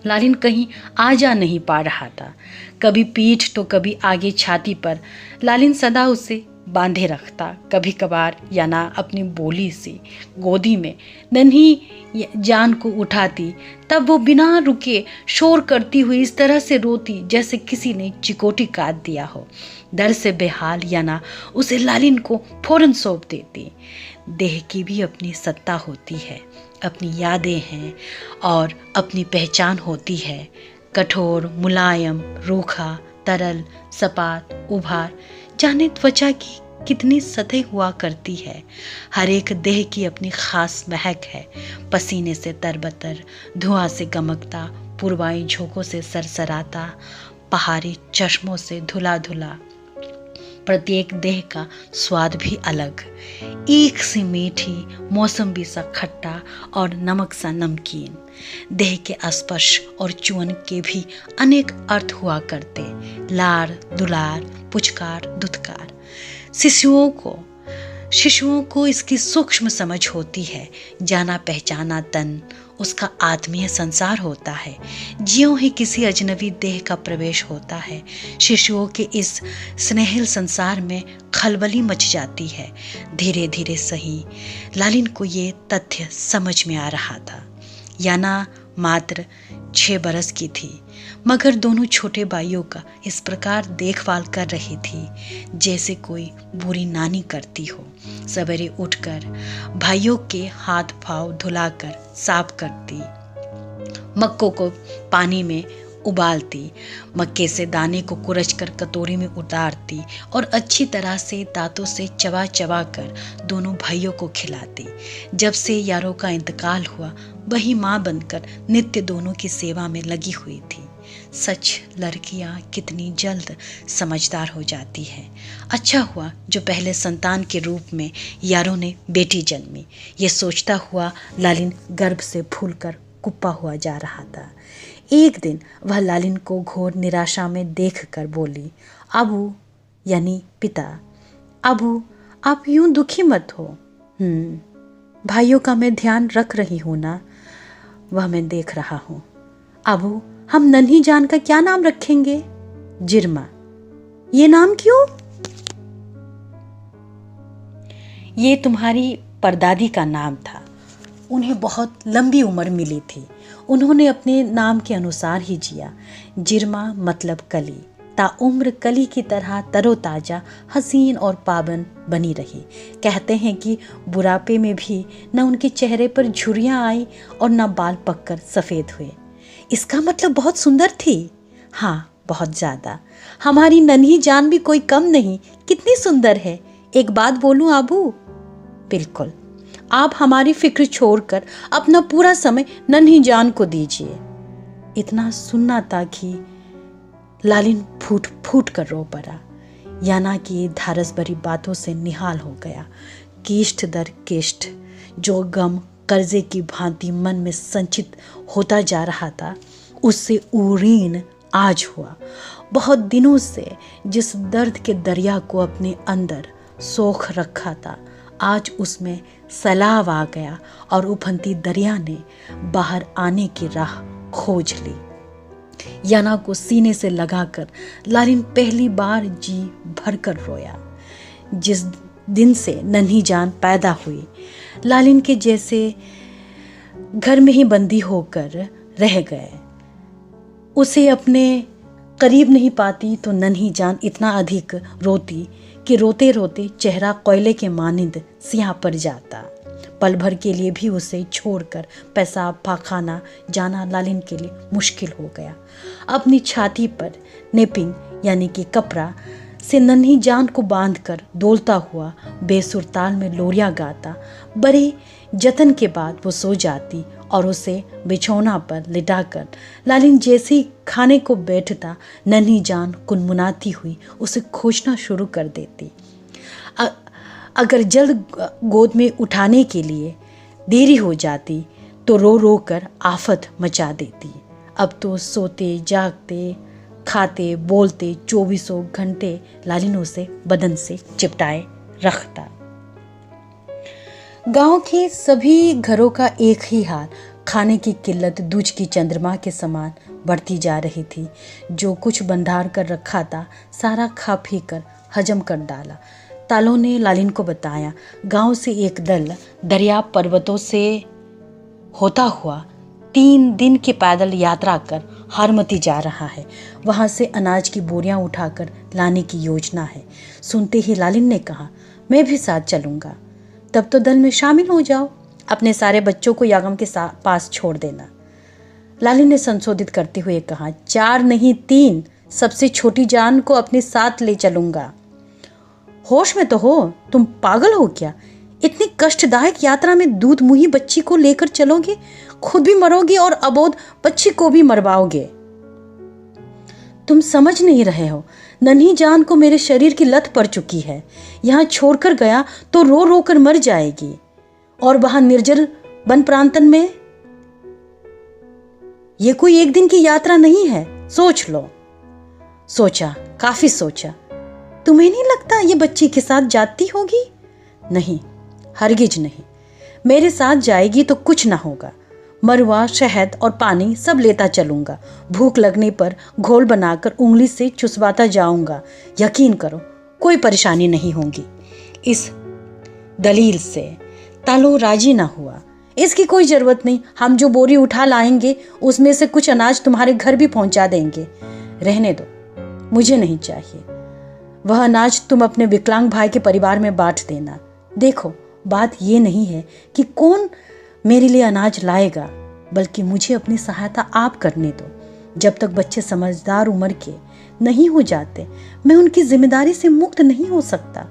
लालिन कहीं आ जा नहीं पा रहा था। कभी पीठ तो कभी आगे छाती पर लालिन सदा उसे बांधे रखता। कभी कभार याना अपनी बोली से गोदी में नन्ही जान को उठाती, तब वो बिना रुके शोर करती हुई इस तरह से रोती जैसे किसी ने चिकोटी काट दिया हो। डर से बेहाल याना उसे लालिन को फौरन सौंप देती। देह की भी अपनी सत्ता होती है, अपनी यादें हैं और अपनी पहचान होती है। कठोर, मुलायम, रूखा, तरल, सपाट, उभार, जाने त्वचा की कितनी सतह हुआ करती है। हर एक देह की अपनी खास महक है। पसीने से तरबतर, धुआं से गमकता, पूर्वाई झोंकों से सरसराता, पहाड़ी चश्मों से धुला धुला। प्रत्येक देह का स्वाद भी अलग, ईख सी मीठी, मौसम्बी सा खट्टा और नमक सा नमकीन। देह के स्पर्श और चुअन के भी अनेक अर्थ हुआ करते। लार, दुलार, पुचकार, दुत्कार। शिशुओं को इसकी सूक्ष्म समझ होती है। जाना पहचाना तन उसका आत्मीय संसार होता है। ज्यों ही किसी अजनबी देह का प्रवेश होता है, शिशुओं के इस स्नेहिल संसार में खलबली मच जाती है। धीरे धीरे सही लालिन को ये तथ्य समझ में आ रहा था। याना मात्र 6 बरस की थी, मगर दोनों छोटे भाइयों का इस प्रकार देखभाल कर रही थी जैसे कोई बुरी नानी करती हो। सवेरे उठकर भाइयों के हाथ पांव धुलाकर साफ करती, मक्कों को पानी में उबालती, मक्के से दाने को कुरचकर कटोरी में उतारती और अच्छी तरह से दांतों से चबा चबा कर दोनों भाइयों को खिलाती। जब से यारों का इंतकाल हुआ, वही माँ बनकर नित्य दोनों की सेवा में लगी हुई थी। सच, लड़कियां कितनी जल्द समझदार हो जाती हैं। अच्छा हुआ जो पहले संतान के रूप में यारों ने बेटी जन्मी। ये सोचता हुआ लालिन गर्भ से फूलकर कुप्पा हुआ जा रहा था। एक दिन वह लालिन को घोर निराशा में देखकर बोली, अबू यानी पिता, अबू आप यूं दुखी मत हो। भाइयों का मैं ध्यान रख रही हूं ना, वह मैं देख रहा हूं। अबू, हम नन्ही जान का क्या नाम रखेंगे? जिरमा। ये नाम क्यों? ये तुम्हारी परदादी का नाम था। उन्हें बहुत लंबी उम्र मिली थी। उन्होंने अपने नाम के अनुसार ही जिया। जिरमा मतलब कली। ताउम्र कली की तरह तरोताजा, हसीन और पावन बनी रही। कहते हैं कि बुढ़ापे में भी न उनके चेहरे पर झुर्रियाँ आई और न बाल पककर सफ़ेद हुए। इसका मतलब बहुत सुंदर थी। हाँ, बहुत ज़्यादा। हमारी नन्ही जान भी कोई कम नहीं। कितनी सुंदर है। एक बात बोलूं आबू? बिल्कुल। आप हमारी फिक्र छोड़कर अपना पूरा समय नन्ही जान को दीजिए। इतना सुनना था कि लालिन फूट फूट कर रो पड़ा। याना की धारस भरी बातों से निहाल हो गया। किष्ट दर किष्ट जो गम कर्जे की भांति मन में संचित होता जा रहा था, उससे उरीन आज हुआ। बहुत दिनों से जिस दर्द के दरिया को अपने अंदर सोख रखा था, आज उसमें सैलाब आ गया और उफनती दरिया ने बाहर आने की राह खोज ली। याना को सीने से लगाकर लालिन पहली बार जी भरकर रोया। जिस दिन से नन्ही जान पैदा हुई, लालिन के जैसे घर में ही बंदी होकर रह गए। उसे अपने करीब नहीं पाती तो नन्ही जान इतना अधिक रोती कि रोते रोते चेहरा कोयले के मानिंद सियाह पड़ जाता। पल भर के लिए भी उसे छोड़कर पेशाब पाखाना जाना लालिन के लिए मुश्किल हो गया। अपनी छाती पर नेपिंग यानी कि कपड़ा से नन्ही जान को बांधकर डोलता हुआ बेसुर ताल में लोरियां गाता। बड़े जतन के बाद वो सो जाती और उसे बिछौना पर लिटाकर लालिन जैसे ही खाने को बैठता, नन्ही जान कुनमुनाती हुई उसे खोजना शुरू कर देती। अगर जल्द गोद में उठाने के लिए देरी हो जाती तो रो रो कर आफत मचा देती। अब तो सोते जागते खाते बोलते 24 घंटे लालिन उसे बदन से चिपटाए रखता। गांव के सभी घरों का एक ही हाल, खाने की किल्लत दूज की चंद्रमा के समान बढ़ती जा रही थी। जो कुछ भंडार कर रखा था सारा खा पी कर हजम कर डाला। तालों ने लालिन को बताया, गांव से एक दल दरिया पर्वतों से होता हुआ 3 दिन की पैदल यात्रा कर हारमती जा रहा है। वहां से अनाज की बोरियां उठाकर लाने की योजना है। सुनते ही लालिन ने कहा, मैं भी साथ चलूंगा। तब तो दल में शामिल हो जाओ, अपने सारे बच्चों को यागम के पास छोड़ देना। लालिन ने संशोधित करते हुए कहा, 4 नहीं 3, सबसे छोटी जान को अपने साथ ले चलूंगा। होश में तो हो, तुम पागल हो क्या? इतनी कष्टदायक यात्रा में दूध मुही बच्ची को लेकर चलोगे, खुद भी मरोगे और अबोध बच्ची को भी मरवाओगे। तुम समझ नहीं रहे हो, नन्ही जान को मेरे शरीर की लत पड़ चुकी है। यहां छोड़कर गया तो रो रो कर मर जाएगी, और वहां निर्जल वन प्रांतन में यह कोई एक दिन की यात्रा नहीं है। सोच लो। सोचा, काफी सोचा। तुम्हें नहीं लगता ये बच्ची के साथ जाती होगी? नहीं, हरगिज नहीं। मेरे साथ जाएगी तो कुछ ना होगा। मरुआ, शहद और पानी सब लेता चलूंगा। भूख लगने पर घोल बनाकर उंगली से चुसवाता जाऊंगा। यकीन करो, कोई परेशानी नहीं होगी। इस दलील से तालो राजी ना हुआ। इसकी कोई जरूरत नहीं, हम जो बोरी उठा लाएंगे उसमें से कुछ अनाज तुम्हारे घर भी पहुंचा देंगे। रहने दो, मुझे नहीं चाहिए। वह अनाज तुम अपने विकलांग भाई के परिवार में बांट देना। देखो, बात ये नहीं है कि कौन मेरे लिए अनाज लाएगा, बल्कि मुझे अपनी सहायता आप करने दो। जब तक बच्चे समझदार उम्र के नहीं हो जाते, मैं उनकी जिम्मेदारी से मुक्त नहीं हो सकता।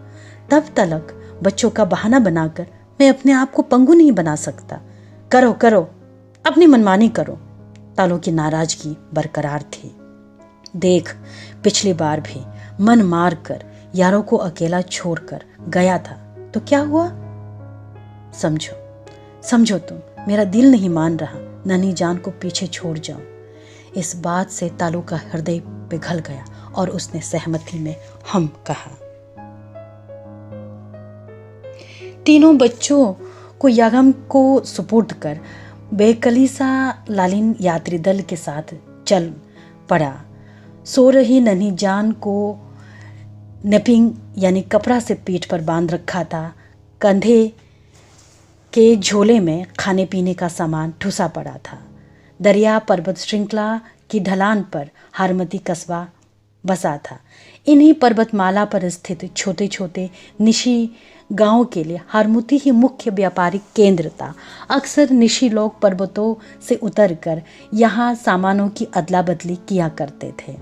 तब तक बच्चों का बहाना बनाकर मैं अपने आप को पंगु नहीं बना सकता। करो करो, अपनी मनमानी करो। तालों की नाराजगी बरकरार थी। देख, पिछली बार भी मन मार कर यारों को अकेला छोड़कर गया था तो क्या हुआ? समझो तुम, मेरा दिल नहीं मान रहा नन्ही जान को पीछे छोड़ जाऊं। इस बात से तालू का हृदय पिघल गया और उसने सहमति में हम कहा। तीनों बच्चों को यागम को सुपुर्द कर बेकलीसा लालिन यात्री दल के साथ चल पड़ा। सो रही नन्ही जान को नेपिंग यानी कपड़ा से पीठ पर बांध रखा था। कंधे के झोले में खाने पीने का सामान ठुसा पड़ा था। दरिया पर्वत श्रृंखला की ढलान पर हारमती कस्बा बसा था। इन्हीं पर्वतमाला पर स्थित छोटे छोटे निशी गांवों के लिए हारमती ही मुख्य व्यापारिक केंद्र था। अक्सर निशी लोग पर्वतों से उतरकर यहाँ सामानों की अदला बदली किया करते थे।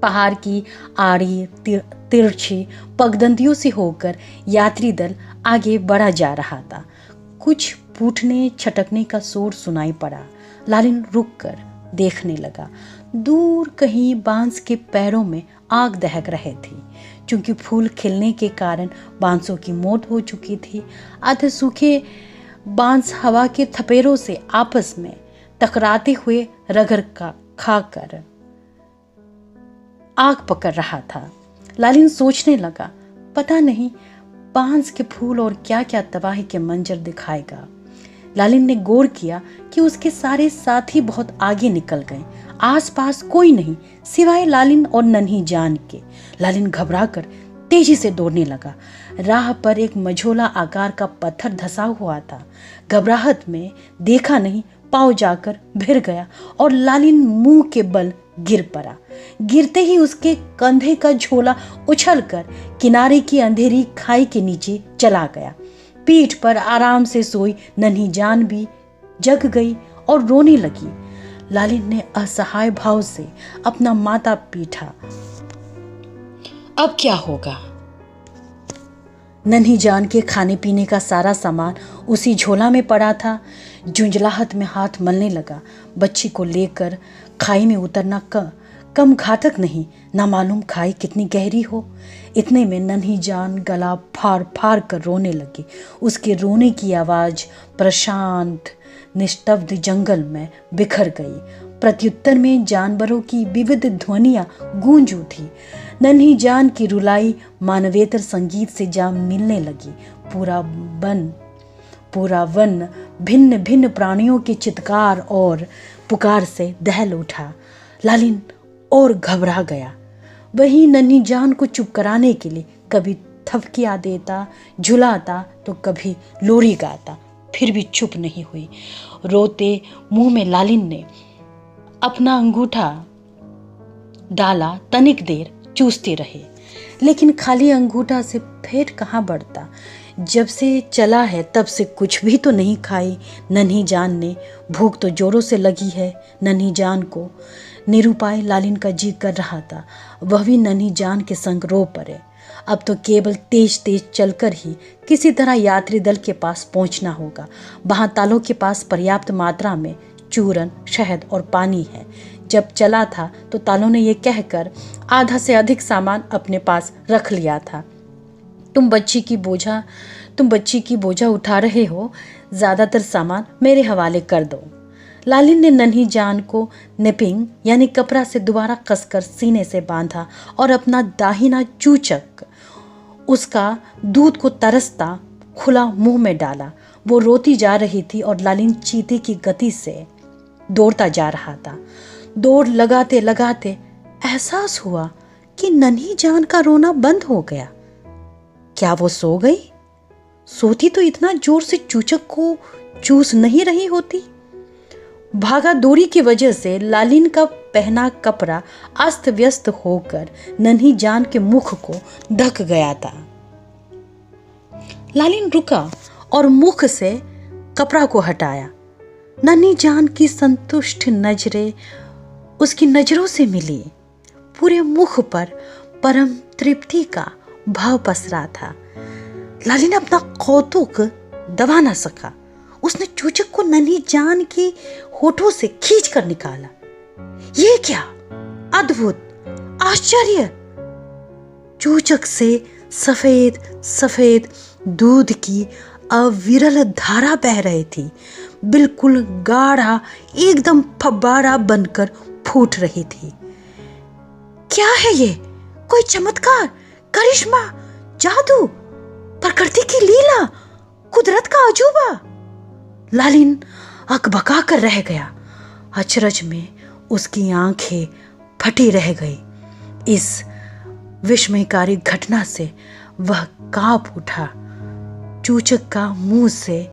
पहाड़ की आड़ी तिरछी पगडंडियों से होकर यात्री दल आगे बढ़ा जा रहा था। कुछ फूटने छटकने का शोर सुनाई पड़ा। लालिन रुक कर देखने लगा। दूर कहीं बांस के पैरों में आग दहक रहे थी। चूंकि फूल खिलने के कारण बांसों की मौत हो चुकी थी। आधे सूखे बांस हवा के थपेरों से आपस में टकराते हुए रगड़ का खाकर आग पकड़ रहा था। लालिन सोचने लगा, पता नहीं बांस के फूल और क्या क्या तबाही के मंजर दिखाएगा। लालिन ने गौर किया कि उसके सारे साथी बहुत आगे निकल गए। आसपास कोई नहीं सिवाय लालिन और नन्ही जान के। लालिन घबराकर तेजी से दौड़ने लगा। राह पर एक मझोला आकार का पत्थर धंसा हुआ था। घबराहट में देखा नहीं, पांव जाकर भिड़ गया और लालिन मुंह के बल गिर पड़ा। गिरते ही उसके कंधे का झोला उछलकर किनारे की अंधेरी खाई के नीचे चला गया। पीठ पर आराम से सोई नन्ही जान भी जग गई और रोने लगी। लालिन ने असहाय भाव से अपना माथा पीटा। अब क्या होगा? नन्ही जान के खाने पीने का सारा सामान उसी झोला में पड़ा था। झुंझलाहट में हाथ मलने लगा। बच्ची को लेकर खाई में उतरना कम घातक नहीं, ना मालूम खाई कितनी गहरी हो। इतने में नन्ही जान गला फाड़ फाड़ कर रोने लगी। उसके रोने की आवाज प्रशांत निस्तब्ध जंगल में बिखर गई। प्रत्युत्तर में जानवरों की विविध ध्वनियां गूंज उठी। नन्ही जान की रुलाई मानवेतर संगीत से जा मिलने लगी। पूरा वन भिन्न भिन्न प्राणियों के चित्कार और पुकार से दहल उठा। लालिन और घबरा गया। वही नन्ही जान को चुप कराने के लिए कभी थपकियां देता, झुलाता तो कभी लोरी गाता, फिर भी चुप नहीं हुई। रोते मुंह में लालिन ने अपना अंगूठा डाला। तनिक देर चूसते रहे, लेकिन खाली अंगूठा से पेट कहाँ बढ़ता। जब से चला है तब से कुछ भी तो नहीं खाई नन्ही जान ने। भूख तो जोरों से लगी है नन्ही जान को। निरुपाय लालिन का जी कर रहा था वह भी नन्ही जान के संग रो पड़े। अब तो केवल तेज तेज चलकर ही किसी तरह यात्री दल के पास पहुंचना होगा। वहां तालों के पास पर्याप्त मात्रा में चूरन, शहद और पानी है। जब चला था तो तालों ने यह कहकर आधा से अधिक सामान अपने पास रख लिया था। तुम बच्ची की बोझा उठा रहे हो, ज्यादातर सामान मेरे हवाले कर दो। लालिन ने नन्ही जान को निपिंग यानी कपड़ा से दोबारा कसकर सीने से बांधा और अपना दाहिना चूचक उसका दूध को तरसता खुला मुंह में डाला। वो रोती जा रही थी और लालिन चीते की गति से दौड़ता जा रहा था। दौड़ लगाते लगाते एहसास हुआ कि नन्ही जान का रोना बंद हो गया। क्या वो सो गई? सोती तो इतना जोर से चूचक को चूस नहीं रही होती। भागा दौड़ी की वजह से लालिन का पहना कपड़ा अस्त व्यस्त होकर नन्ही जान के मुख को ढक गया था। लालिन रुका और मुख से कपड़ा को हटाया। नन्ही जान की संतुष्ट नजरें उसकी नजरों से मिली। पूरे मुख पर परम तृप्ति का भाव पसरा था। लालिन अपना कौतुक दबा न सका। उसने चूचक को नन्ही जान के होठों से खींच कर निकाला। ये क्या अद्भुत, आश्चर्य! चूचक से सफेद सफेद दूध की अविरल धारा बह रही थी। बिल्कुल गाढ़ा, एकदम फव्वारा बनकर फूट रही थी। क्या है ये? कोई चमत्कार, करिश्मा, जादू, प्रकृति की लीला, कुदरत का अजूबा। लालिन अकबका कर रह गया। अचरज में उसकी आंखें फटी रह गई। इस विस्मयकारी घटना से वह कांप उठा। चूचक का मुंह से